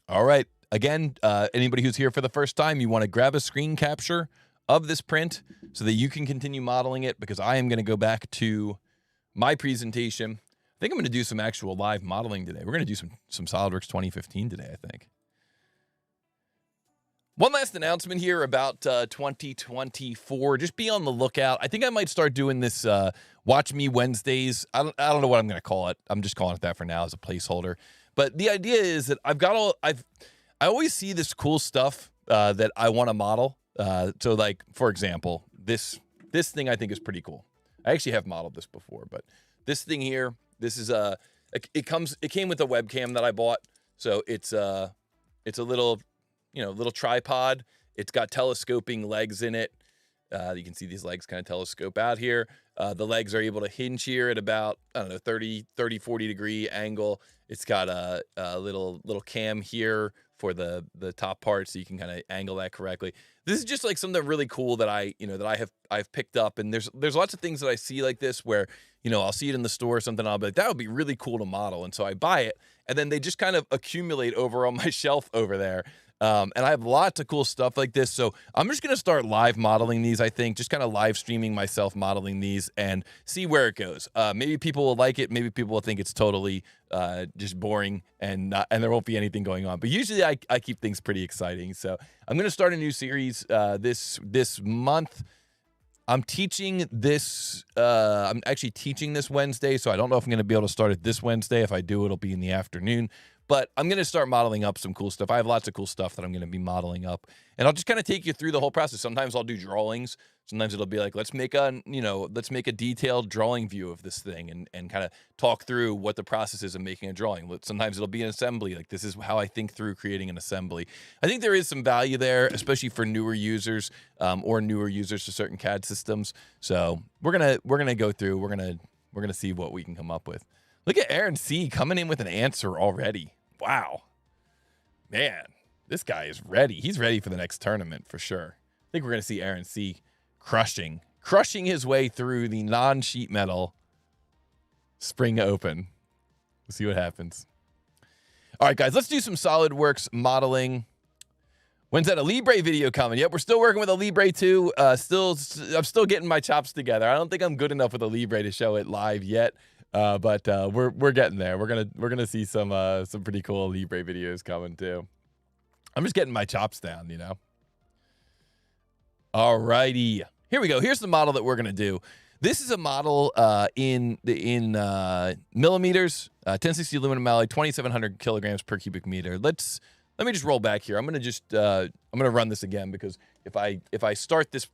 [SPEAKER 1] All right. Again, anybody who's here for the first time, you want to grab a screen capture of this print so that you can continue modeling it, because I am going to go back to my presentation. I think I'm going to do some actual live modeling today. We're going to do some SolidWorks 2015 today, I think. One last announcement here about 2024. Just be on the lookout. I think I might start doing this Watch Me Wednesdays. I don't know what I'm going to call it. I'm just calling it that for now as a placeholder. But the idea is that I always see this cool stuff that I want to model. So like, for example, this thing I think is pretty cool. I actually have modeled this before, but this thing here, this is it came with a webcam that I bought. So it's a little tripod. It's got telescoping legs in it. You can see these legs kind of telescope out here. The legs are able to hinge here at about, 30, 40 degree angle. It's got a little cam here for the top part, so you can kind of angle that correctly. This is just like something really cool that I've picked up, and there's lots of things that I see like this where, I'll see it in the store or something, I'll be like, that would be really cool to model. And so I buy it, and then they just kind of accumulate over on my shelf over there. And I have lots of cool stuff like this. So I'm just going to start live modeling these, I think, just kind of live streaming myself modeling these and see where it goes. Maybe people will like it. Maybe people will think it's totally just boring and there won't be anything going on. But usually I keep things pretty exciting. So I'm going to start a new series this month. I'm teaching this. I'm actually teaching this Wednesday, so I don't know if I'm going to be able to start it this Wednesday. If I do, it'll be in the afternoon. But I'm going to start modeling up some cool stuff. I have lots of cool stuff that I'm going to be modeling up. And I'll just kind of take you through the whole process. Sometimes I'll do drawings. Sometimes it'll be like, let's make a detailed drawing view of this thing and kind of talk through what the process is of making a drawing. Sometimes it'll be an assembly. Like, this is how I think through creating an assembly. I think there is some value there, especially for newer users or newer users to certain CAD systems. So we're going to go through, we're going to see what we can come up with. Look at Aaron C. coming in with an answer already. Wow. Man, this guy is ready. He's ready for the next tournament for sure. I think we're going to see Aaron C. crushing his way through the non-sheet metal Spring Open. We'll see what happens. All right, guys, let's do some SolidWorks modeling. When's that a Libre video coming? Yep, we're still working with a Libre 2. I'm still getting my chops together. I don't think I'm good enough with a Libre to show it live yet. But we're getting there. We're gonna see some pretty cool Libre videos coming too. I'm just getting my chops down, All righty, here we go. Here's the model that we're gonna do. This is a model in millimeters, 1060 aluminum alloy, 2,700 kilograms per cubic meter. Let me just roll back here. I'm gonna run this again, because if I start this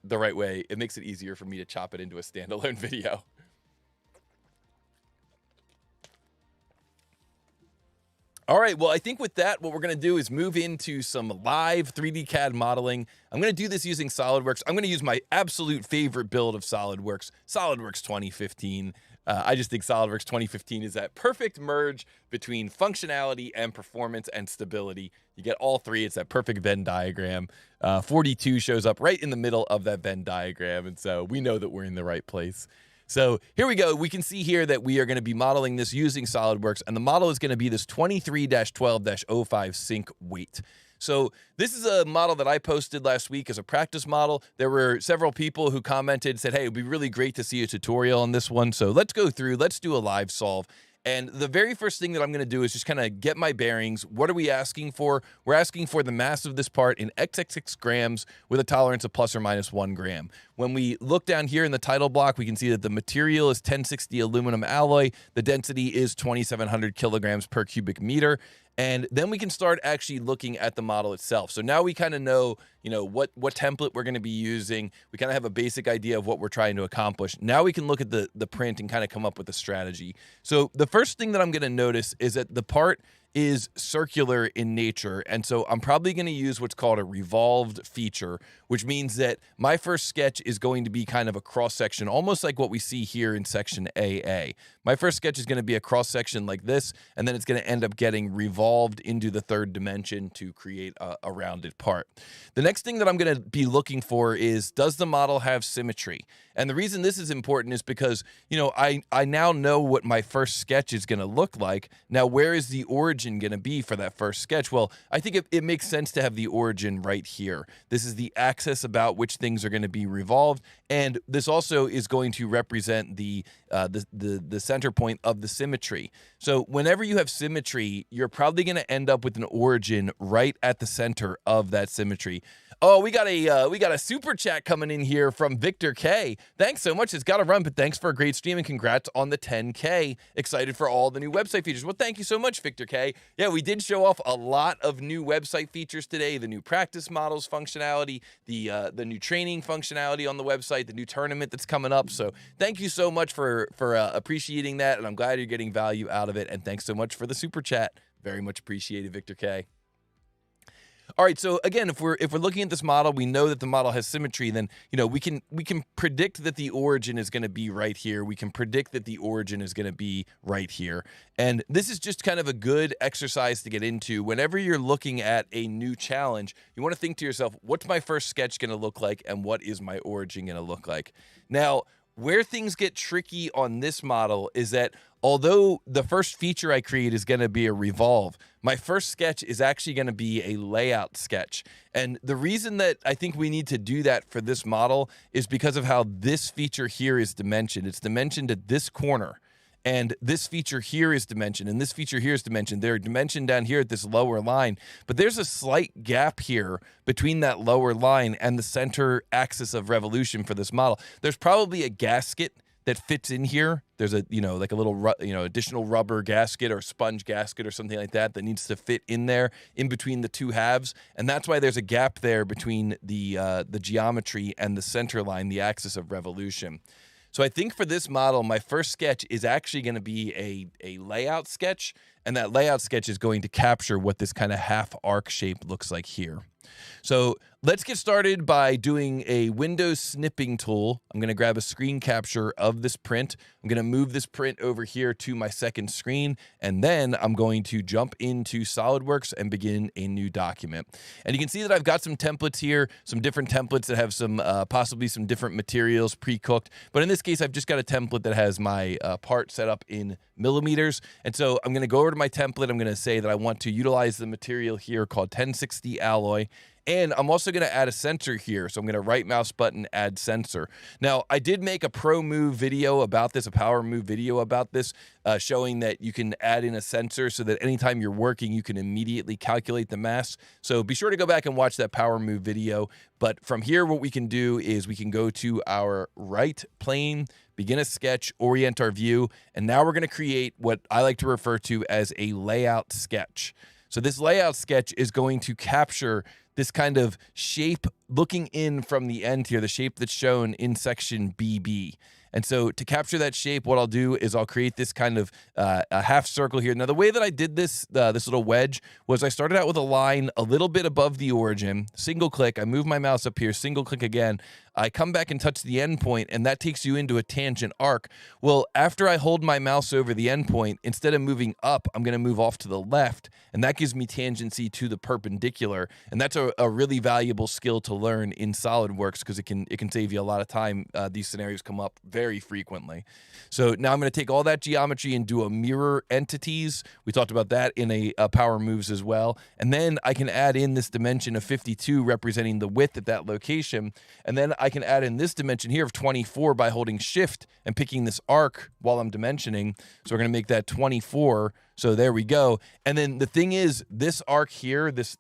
[SPEAKER 1] the right way, it makes it easier for me to chop it into a standalone video. All right, well, I think with that, what we're going to do is move into some live 3D CAD modeling. I'm going to do this using SolidWorks. I'm going to use my absolute favorite build of SolidWorks 2015. I just think SolidWorks 2015 is that perfect merge between functionality and performance and stability. You get all three. It's that perfect Venn diagram. 42 shows up right in the middle of that Venn diagram, and so we know that we're in the right place. So here we go. We can see here that we are going to be modeling this using SolidWorks, and the model is going to be this 23-12-05 sync weight. So this is a model that I posted last week as a practice model. There were several people who commented, said, hey, it'd be really great to see a tutorial on this one. So let's go through, let's do a live solve. And the very first thing that I'm going to do is just kind of get my bearings. What are we asking for? We're asking for the mass of this part in XXX grams with a tolerance of plus or minus 1 gram. When we look down here in the title block, we can see that the material is 1060 aluminum alloy. The density is 2,700 kilograms per cubic meter. And then we can start actually looking at the model itself. So now we kind of know, what template we're going to be using. We kind of have a basic idea of what we're trying to accomplish. Now we can look at the print and kind of come up with a strategy. So the first thing that I'm going to notice is that the part is circular in nature. And so I'm probably going to use what's called a revolved feature, which means that my first sketch is going to be kind of a cross section, almost like what we see here in section AA. My first sketch is going to be a cross section like this, and then it's going to end up getting revolved into the third dimension to create a rounded part. The next thing that I'm going to be looking for is, does the model have symmetry? And the reason this is important is because, you know, I now know what my first sketch is going to look like. Now, where is the origin going to be for that first sketch? Well, I think it makes sense to have the origin right here. This is the axis about which things are going to be revolved, and this also is going to represent the center point of the symmetry. So whenever you have symmetry, you're probably going to end up with an origin right at the center of that symmetry. Oh, we got a super chat coming in here from Victor K. Thanks so much. It's got to run, but thanks for a great stream and congrats on the 10K. Excited for all the new website features. Well, thank you so much, Victor K. Yeah, we did show off a lot of new website features today. The new practice models functionality, the new training functionality on the website, the new tournament that's coming up. So thank you so much for appreciating that, and I'm glad you're getting value out of it. And thanks so much for the super chat. Very much appreciated, Victor K. All right, so again, if we're looking at this model, we know that the model has symmetry, then, you know, we can predict that the origin is going to be right here. We can predict that the origin is going to be right here. And this is just kind of a good exercise to get into. Whenever you're looking at a new challenge, you want to think to yourself, what's my first sketch going to look like and what is my origin going to look like? Now, where things get tricky on this model is that although the first feature I create is going to be a revolve, my first sketch is actually going to be a layout sketch. And the reason that I think we need to do that for this model is because of how this feature here is dimensioned. It's dimensioned at this corner. And this feature here is dimensioned, and this feature here is dimensioned. They're dimensioned down here at this lower line, but there's a slight gap here between that lower line and the center axis of revolution for this model. There's probably a gasket that fits in here. There's a, like a little, additional rubber gasket or sponge gasket or something like that that needs to fit in there in between the two halves. And that's why there's a gap there between the geometry and the center line, the axis of revolution. So I think for this model, my first sketch is actually going to be a layout sketch, and that layout sketch is going to capture what this kind of half arc shape looks like here. So let's get started by doing a Windows snipping tool. I'm going to grab a screen capture of this print. I'm going to move this print over here to my second screen, and then I'm going to jump into SolidWorks and begin a new document. And you can see that I've got some templates here, some different templates that have some possibly some different materials pre-cooked. But in this case, I've just got a template that has my part set up in millimeters. And so I'm going to go over to my template. I'm going to say that I want to utilize the material here called 1060 alloy. And I'm also going to add a sensor here. So I'm going to right mouse button, add sensor. Now, I did make a pro move video about this, a power move video about this, showing that you can add in a sensor so that anytime you're working, you can immediately calculate the mass. So be sure to go back and watch that power move video. But from here, what we can do is we can go to our right plane, begin a sketch, orient our view, and now we're going to create what I like to refer to as a layout sketch. So this layout sketch is going to capture this kind of shape looking in from the end here, the shape that's shown in section BB. And so to capture that shape, what I'll do is I'll create this kind of a half circle here. Now, the way that I did this, this little wedge, was I started out with a line a little bit above the origin, single click, I move my mouse up here, single click again, I come back and touch the end point, and that takes you into a tangent arc. Well, after I hold my mouse over the end point, instead of moving up, I'm going to move off to the left, and that gives me tangency to the perpendicular. And that's a really valuable skill to learn in SolidWorks because it can save you a lot of time. These scenarios come up very frequently. So now I'm going to take all that geometry and do a mirror entities. We talked about that in a power moves as well. And then I can add in this dimension of 52 representing the width at that location. And then I can add in this dimension here of 24 by holding shift and picking this arc while I'm dimensioning. So we're going to make that 24. So there we go. And then the thing is, this arc here, this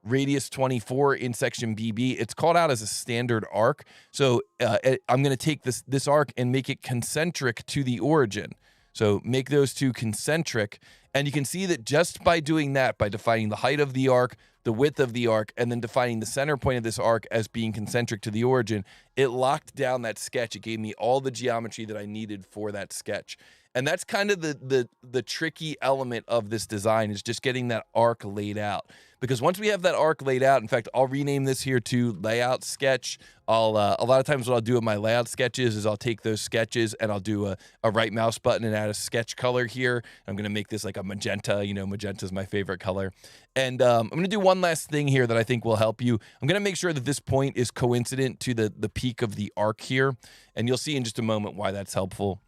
[SPEAKER 1] radius 24 in section BB, it's called out as a standard arc. So I'm going to take this arc and make it concentric to the origin. So make those two concentric. And you can see that just by doing that, by defining the height of the arc, the width of the arc, and then defining the center point of this arc as being concentric to the origin, it locked down that sketch. It gave me all the geometry that I needed for that sketch. And that's kind of the tricky element of this design, is just getting that arc laid out. Because once we have that arc laid out, in fact, I'll rename this here to layout sketch. A lot of times what I'll do with my layout sketches is I'll take those sketches and I'll do a right mouse button and add a sketch color here. I'm going to make this like a magenta. You know, magenta is my favorite color. And I'm going to do one last thing here that I think will help you. I'm going to make sure that this point is coincident to the peak of the arc here. And you'll see in just a moment why that's helpful.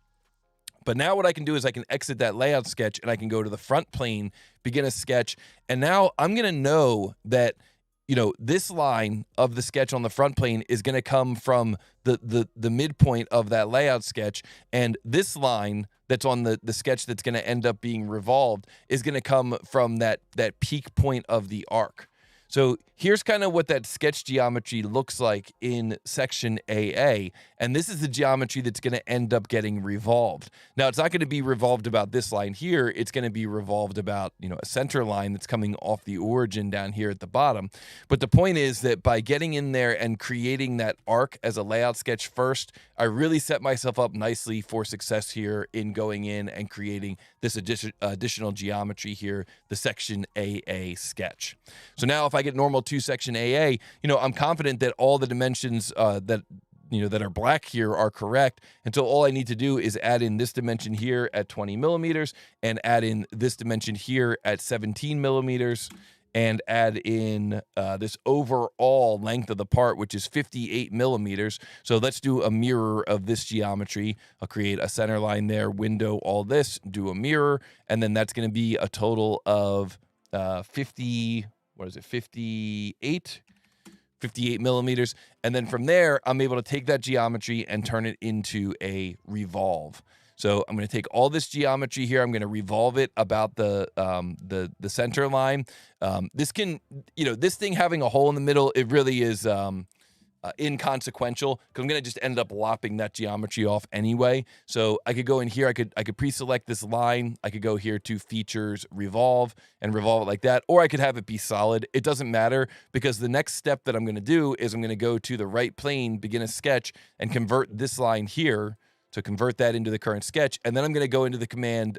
[SPEAKER 1] But now what I can do is I can exit that layout sketch and I can go to the front plane, begin a sketch. And now I'm going to know that, you know, this line of the sketch on the front plane is going to come from the midpoint of that layout sketch. And this line that's on the sketch that's going to end up being revolved is going to come from that peak point of the arc. So here's kind of what that sketch geometry looks like in section AA, and this is the geometry that's going to end up getting revolved. Now, it's not going to be revolved about this line here. It's going to be revolved about, you know, a center line that's coming off the origin down here at the bottom. But the point is that by getting in there and creating that arc as a layout sketch first, I really set myself up nicely for success here in going in and creating this additional geometry here, the section AA sketch. So now if I get normal to section AA, you know, I'm confident that all the dimensions that are black here are correct. And so all I need to do is add in this dimension here at 20 millimeters and add in this dimension here at 17 millimeters and add in this overall length of the part, which is 58 millimeters. So let's do a mirror of this geometry. I'll create a center line there, window all this, do a mirror, and then that's going to be a total of 58 millimeters. And then from there, I'm able to take that geometry and turn it into a revolve. So I'm going to take all this geometry here. I'm going to revolve it about the center line. This can, you know, this thing having a hole in the middle, it really is inconsequential, because I'm going to just end up lopping that geometry off anyway. So I could go in here, I could pre-select this line. I could go here to features, revolve, and revolve it like that. Or I could have it be solid. It doesn't matter, because the next step that I'm going to do is I'm going to go to the right plane, begin a sketch, and convert this line here. So convert that into the current sketch. And then I'm going to go into the command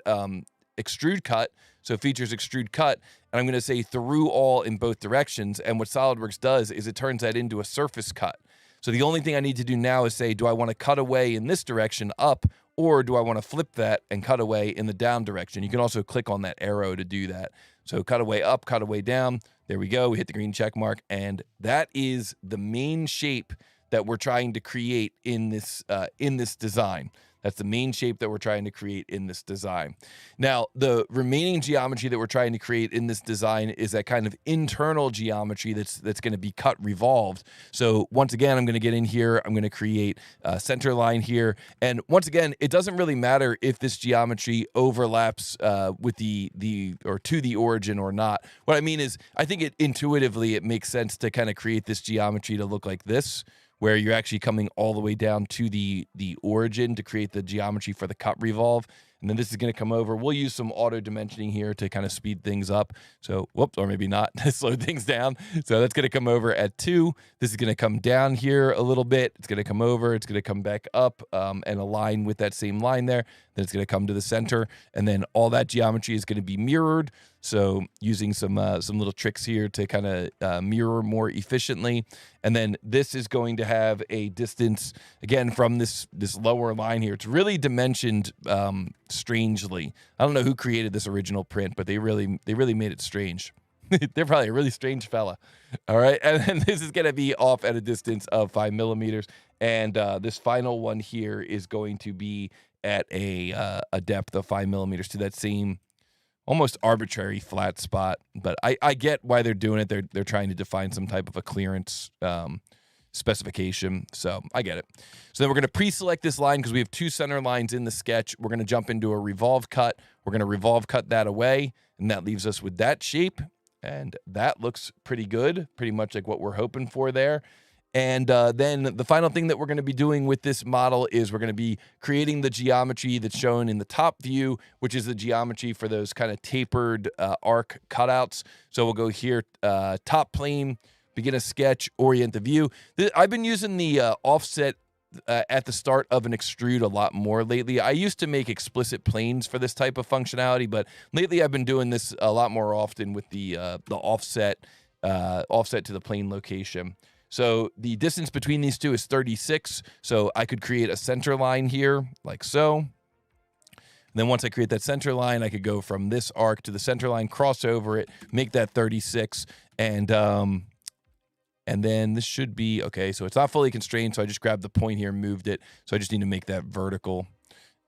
[SPEAKER 1] extrude cut. So features extrude cut. And I'm going to say through all in both directions. And what SolidWorks does is it turns that into a surface cut. So the only thing I need to do now is say, do I want to cut away in this direction up, or do I want to flip that and cut away in the down direction? You can also click on that arrow to do that. So cut away up, cut away down. There we go. We hit the green check mark. And that is the main shape that we're trying to create in this design. That's the main shape that we're trying to create in this design. Now, the remaining geometry that we're trying to create in this design is that kind of internal geometry that's going to be cut revolved. So once again, I'm going to get in here. I'm going to create a center line here. And once again, it doesn't really matter if this geometry overlaps with to the origin or not. What I mean is, I think intuitively it makes sense to kind of create this geometry to look like this, where you're actually coming all the way down to the origin to create the geometry for the cut revolve. And then this is going to come over. We'll use some auto dimensioning here to kind of speed things up. So, whoops, or maybe not, slow things down. So that's going to come over at 2. This is going to come down here a little bit. It's going to come over. It's going to come back up and align with that same line there. Then it's going to come to the center. And then all that geometry is going to be mirrored. So using some little tricks here to kind of mirror more efficiently. And then this is going to have a distance, again, from this lower line here. It's really dimensioned strangely. I don't know who created this original print, but they really made it strange. They're probably a really strange fella. All right. And then this is going to be off at a distance of 5 millimeters. And this final one here is going to be at a depth of 5 millimeters to that same almost arbitrary flat spot. But I get why they're doing it. They're trying to define some type of a clearance specification. So I get it. So then we're going to pre-select this line because we have 2 center lines in the sketch. We're going to jump into a revolve cut. We're going to revolve cut that away. And that leaves us with that shape. And that looks pretty good, pretty much like what we're hoping for there. And then the final thing that we're going to be doing with this model is we're going to be creating the geometry that's shown in the top view, which is the geometry for those kind of tapered arc cutouts. So we'll go here, top plane, begin a sketch, orient the view. I've been using the offset at the start of an extrude a lot more lately. I used to make explicit planes for this type of functionality, but lately I've been doing this a lot more often with the offset to the plane location. So the distance between these two is 36. So I could create a center line here like so. And then once I create that center line, I could go from this arc to the center line, cross over it, make that 36, and then this should be, okay, so it's not fully constrained, so I just grabbed the point here and moved it. So I just need to make that vertical.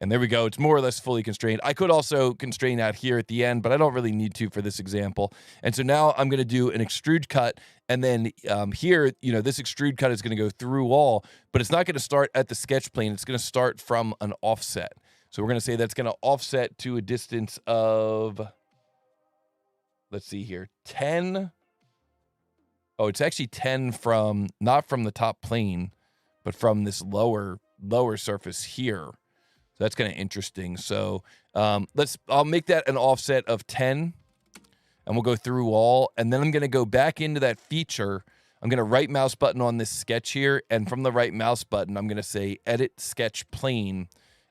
[SPEAKER 1] And there we go. It's more or less fully constrained. I could also constrain out here at the end, but I don't really need to for this example. And so now I'm going to do an extrude cut. And then here, you know, this extrude cut is going to go through all, but it's not going to start at the sketch plane. It's going to start from an offset. So we're going to say that's going to offset to a distance of, let's see here, 10. Oh, it's actually 10 from, not from the top plane, but from this lower surface here. So that's kind of interesting. So I'll make that an offset of 10, and we'll go through all. And then I'm going to go back into that feature. I'm going to right mouse button on this sketch here. And from the right mouse button, I'm going to say edit sketch plane.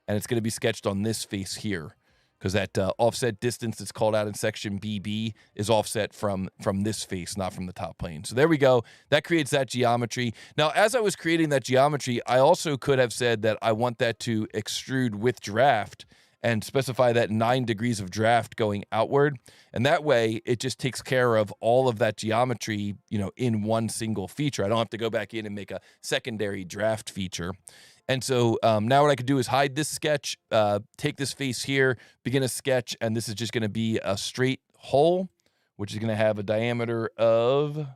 [SPEAKER 1] And it's going to be sketched on this face here, because that offset distance that's called out in section BB is offset from this face, not from the top plane. So there we go. That creates that geometry. Now, as I was creating that geometry, I also could have said that I want that to extrude with draft and specify that 9 degrees of draft going outward. And that way, it just takes care of all of that geometry, you know, in one single feature. I don't have to go back in and make a secondary draft feature. And so now what I could do is hide this sketch, take this face here, begin a sketch, and this is just going to be a straight hole, which is going to have a diameter of, let's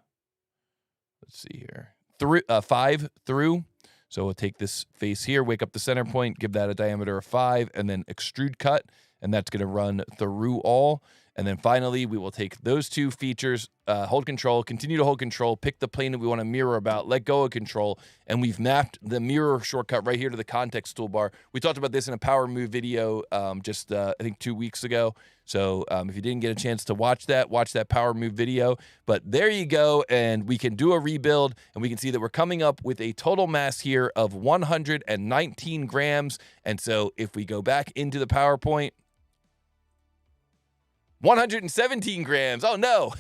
[SPEAKER 1] see here, 5 through. So we'll take this face here, wake up the center point, give that a diameter of 5, and then extrude cut, and that's going to run through all. And then finally, we will take those two features, hold control, continue to hold control, pick the plane that we want to mirror about, let go of control, and we've mapped the mirror shortcut right here to the context toolbar. We talked about this in a power move video just, I think, 2 weeks ago. So if you didn't get a chance to watch that power move video. But there you go, and we can do a rebuild, and we can see that we're coming up with a total mass here of 119 grams. And so if we go back into the PowerPoint, 117 grams. Oh, no.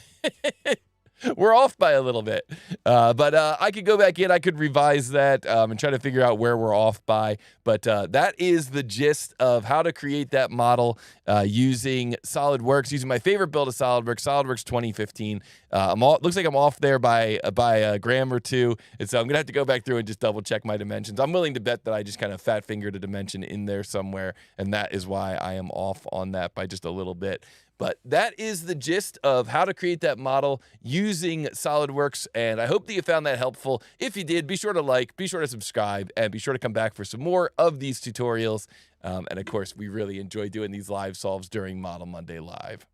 [SPEAKER 1] We're off by a little bit. But I could go back in. I could revise that and try to figure out where we're off by. But that is the gist of how to create that model using SolidWorks, using my favorite build of SolidWorks, SolidWorks 2015. Looks like I'm off there by a gram or two. And so I'm going to have to go back through and just double check my dimensions. I'm willing to bet that I just kind of fat fingered a dimension in there somewhere. And that is why I am off on that by just a little bit. But that is the gist of how to create that model using SolidWorks, and I hope that you found that helpful. If you did, be sure to like, be sure to subscribe, and be sure to come back for some more of these tutorials. And of course, we really enjoy doing these live solves during Model Monday Live.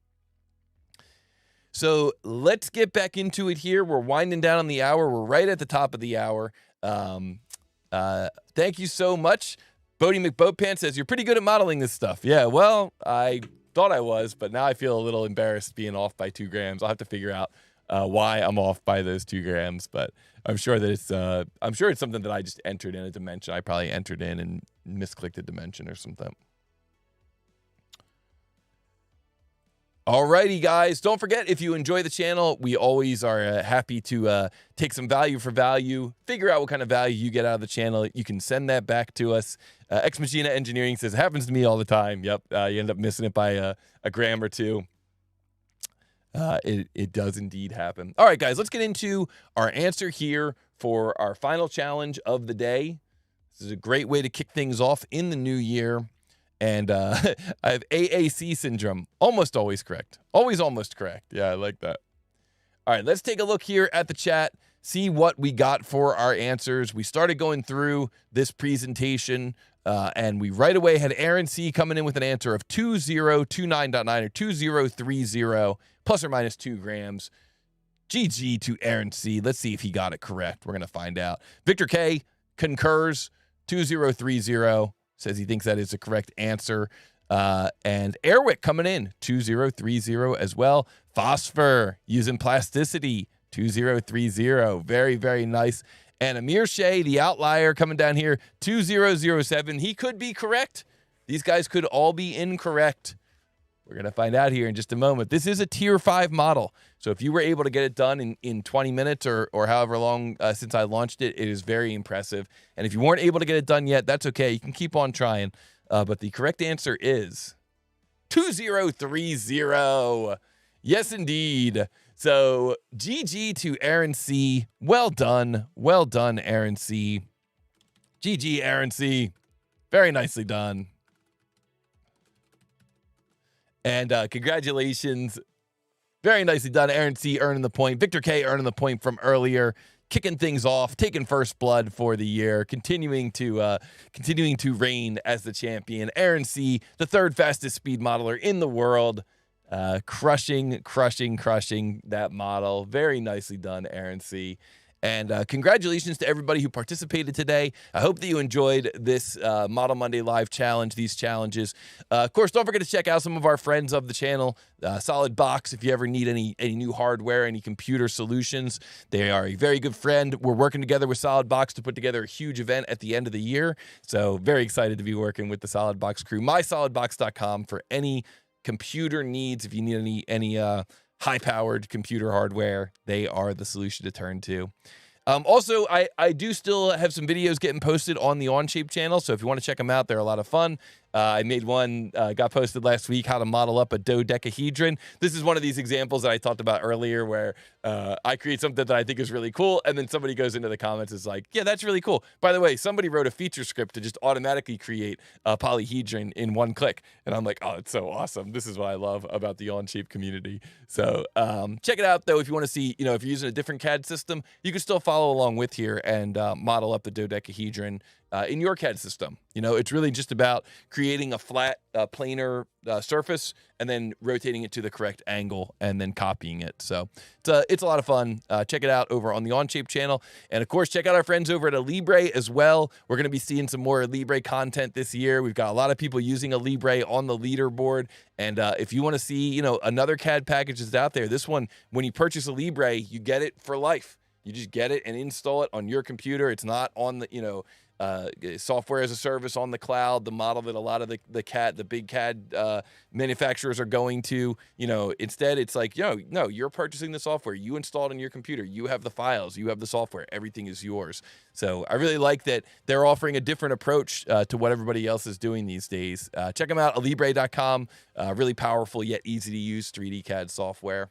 [SPEAKER 1] So let's get back into it here. We're winding down on the hour. We're right at the top of the hour. Thank you so much. Bodie McBoatpants says, you're pretty good at modeling this stuff. Yeah, well, I thought I was, but now I feel a little embarrassed being off by 2 grams. I'll have to figure out why I'm off by those 2 grams, but I'm sure that it's something that I just entered in a dimension. I probably entered in and misclicked a dimension or something. Alrighty, guys. Don't forget, if you enjoy the channel, we always are happy to take some value for value, figure out what kind of value you get out of the channel. You can send that back to us. Ex Machina Engineering says, it happens to me all the time. Yep, you end up missing it by a gram or 2. It does indeed happen. All right, guys, let's get into our answer here for our final challenge of the day. This is a great way to kick things off in the new year. And I have AAC syndrome. Almost always correct. Always almost correct. Yeah, I like that. All right, let's take a look here at the chat, see what we got for our answers. We started going through this presentation, and we right away had Aaron C. coming in with an answer of 2029.9 or 2030, plus or minus 2 grams. GG to Aaron C. Let's see if he got it correct. We're going to find out. Victor K. concurs, 2030. Says he thinks that is the correct answer. And Airwick coming in, 2030 as well. Phosphor using plasticity, 2030. Very, very nice. And Amir Shea, the outlier, coming down here, 2007. He could be correct. These guys could all be incorrect. We're going to find out here in just a moment. This is a tier 5 model. So if you were able to get it done in 20 minutes or however long since I launched it, it is very impressive. And if you weren't able to get it done yet, that's okay. You can keep on trying. But the correct answer is 2030. Yes, indeed. So GG to Aaron C. Well done. Well done, Aaron C. GG, Aaron C. Very nicely done. And congratulations. Very nicely done. Aaron C. earning the point. Victor K. earning the point from earlier. Kicking things off, taking first blood for the year, continuing to reign as the champion. Aaron C., the third fastest speed modeler in the world. Crushing that model. Very nicely done, Aaron C. And congratulations to everybody who participated today. I hope that you enjoyed this Model Monday Live challenge, these challenges. Of course, don't forget to check out some of our friends of the channel, SolidBox, if you ever need any new hardware, any computer solutions. They are a very good friend. We're working together with SolidBox to put together a huge event at the end of the year. So very excited to be working with the SolidBox crew. MySolidBox.com for any computer needs. If you need any high-powered computer hardware, they are the solution to turn to. Also, I do still have some videos getting posted on the Onshape channel, so if you want to check them out, they're a lot of fun. I made one, got posted last week, how to model up a dodecahedron. This is one of these examples that I talked about earlier where I create something that I think is really cool, and then somebody goes into the comments and is like, yeah, that's really cool. By the way, somebody wrote a feature script to just automatically create a polyhedron in one click. And I'm like, oh, it's so awesome. This is what I love about the Onshape community. So check it out, though, if you want to see, if you're using a different CAD system, you can still follow along with here and model up the dodecahedron in your CAD system. It's really just about creating a flat, planar surface and then rotating it to the correct angle and then copying it. So it's a lot of fun. Check it out over on the Onshape channel. And, of course, check out our friends over at Libre as well. We're going to be seeing some more Libre content this year. We've got a lot of people using Libre on the leaderboard. And if you want to see, another CAD package that's out there, this one, when you purchase a Libre, you get it for life. You just get it and install it on your computer. It's not on the, software as a service on the cloud, the model that a lot of the big CAD manufacturers are going to. Instead, it's like, no, you're purchasing the software. You install it on your computer. You have the files. You have the software. Everything is yours. So I really like that they're offering a different approach to what everybody else is doing these days. Check them out, Libre.com. Really powerful yet easy to use 3D CAD software.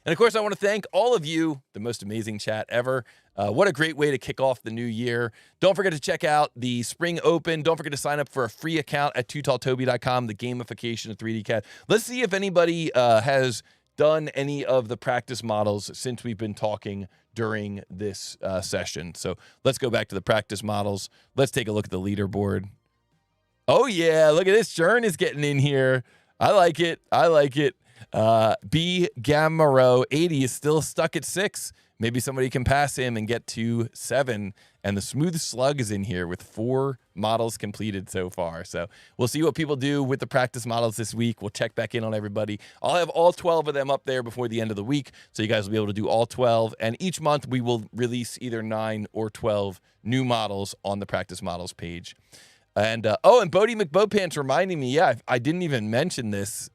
[SPEAKER 1] And, of course, I want to thank all of you, the most amazing chat ever. What a great way to kick off the new year. Don't forget to check out the Spring Open. Don't forget to sign up for a free account at TooTallToby.com, the gamification of 3D CAD. Let's see if anybody has done any of the practice models since we've been talking during this session. So let's go back to the practice models. Let's take a look at the leaderboard. Oh, yeah, look at this. Jern is getting in here. I like it. B Gamaro 80 is still stuck at 6. Maybe somebody can pass him and get to 7. And the Smooth Slug is in here with 4 models completed so far. So we'll see what people do with the practice models this week. We'll check back in on everybody. I'll have all 12 of them up there before the end of the week, so you guys will be able to do all 12. And each month we will release either 9 or 12 new models on the practice models page. And and Bodie McBowpants reminding me, yeah, I didn't even mention this.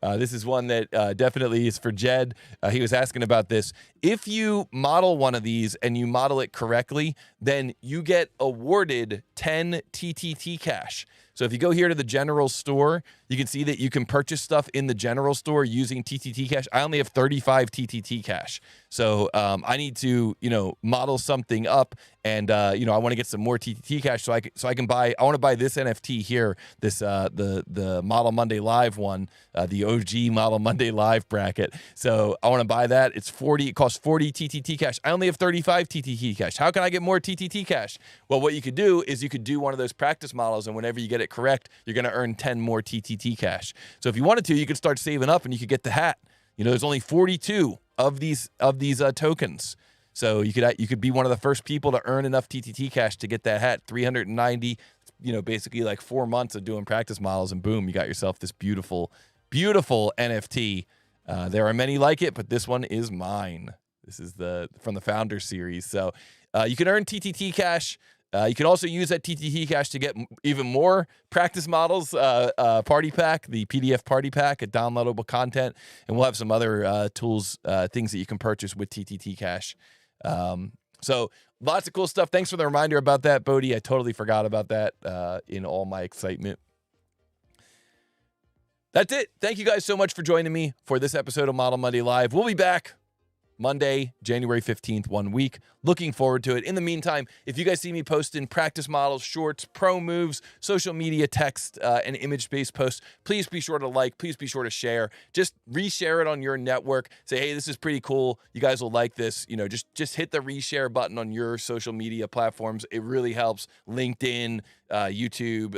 [SPEAKER 1] This is one that definitely is for Jed. He was asking about this. If you model one of these and you model it correctly, then you get awarded 10 TTT cash. So if you go here to the general store, you can see that you can purchase stuff in the general store using TTT cash. I only have 35 TTT cash. So I need to, model something up, and I want to get some more TTT cash so I can buy. I want to buy this NFT here, this the Model Monday Live one, the OG Model Monday Live bracket. So I want to buy that. It's 40. It costs 40 TTT cash. I only have 35 TTT cash. How can I get more TTT cash? Well, what you could do is you could do one of those practice models, and whenever you get it correct, you're going to earn 10 more TTT cash. So if you wanted to, you could start saving up, and you could get the hat. There's only 42 of these tokens. So you could be one of the first people to earn enough TTT cash to get that hat. 390, basically like 4 months of doing practice models, and boom, you got yourself this beautiful, beautiful NFT. There are many like it, but this one is mine. This is from the Founder Series. So you can earn TTT cash. You can also use that TTT cash to get even more practice models party pack, the PDF party pack, a downloadable content, and we'll have some other tools, things that you can purchase with TTT cash. So lots of cool stuff. Thanks for the reminder about that, Bodhi. I totally forgot about that in all my excitement. That's it. Thank you guys so much for joining me for this episode of Model Monday Live. We'll be back Monday, January 15th, 1 week. Looking forward to it. In the meantime, if you guys see me posting practice models, shorts, pro moves, social media text, and image-based posts, please be sure to like, please be sure to share. Just reshare it on your network. Say, hey, this is pretty cool. You guys will like this. You know, just hit the reshare button on your social media platforms. It really helps. LinkedIn, YouTube,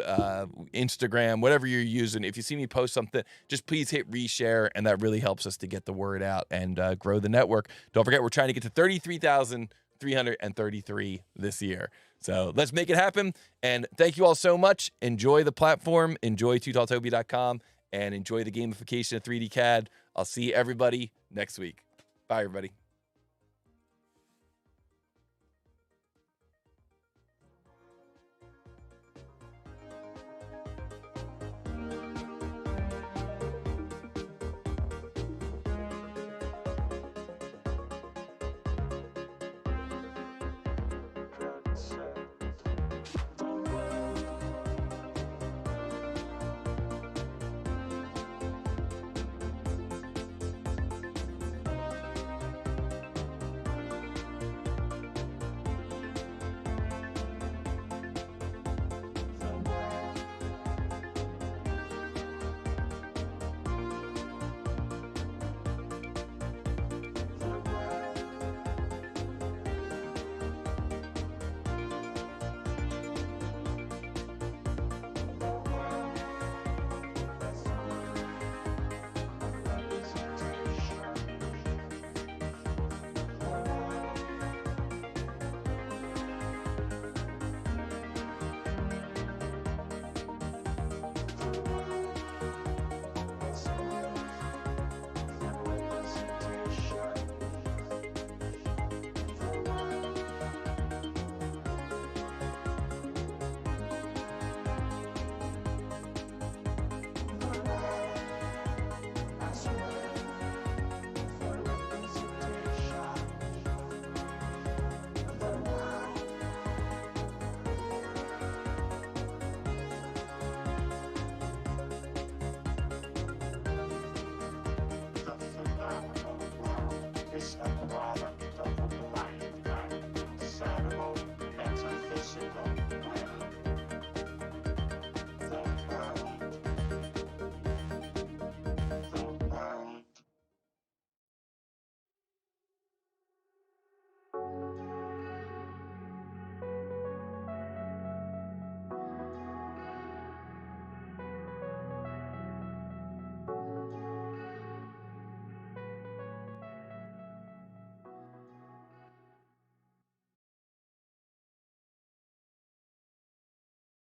[SPEAKER 1] Instagram, whatever you're using. If you see me post something, just please hit reshare, and that really helps us to get the word out and grow the network. Don't forget, we're trying to get to 33,333 this year. So let's make it happen. And thank you all so much. Enjoy the platform. Enjoy TooTallToby.com and enjoy the gamification of 3D CAD. I'll see everybody next week. Bye, everybody.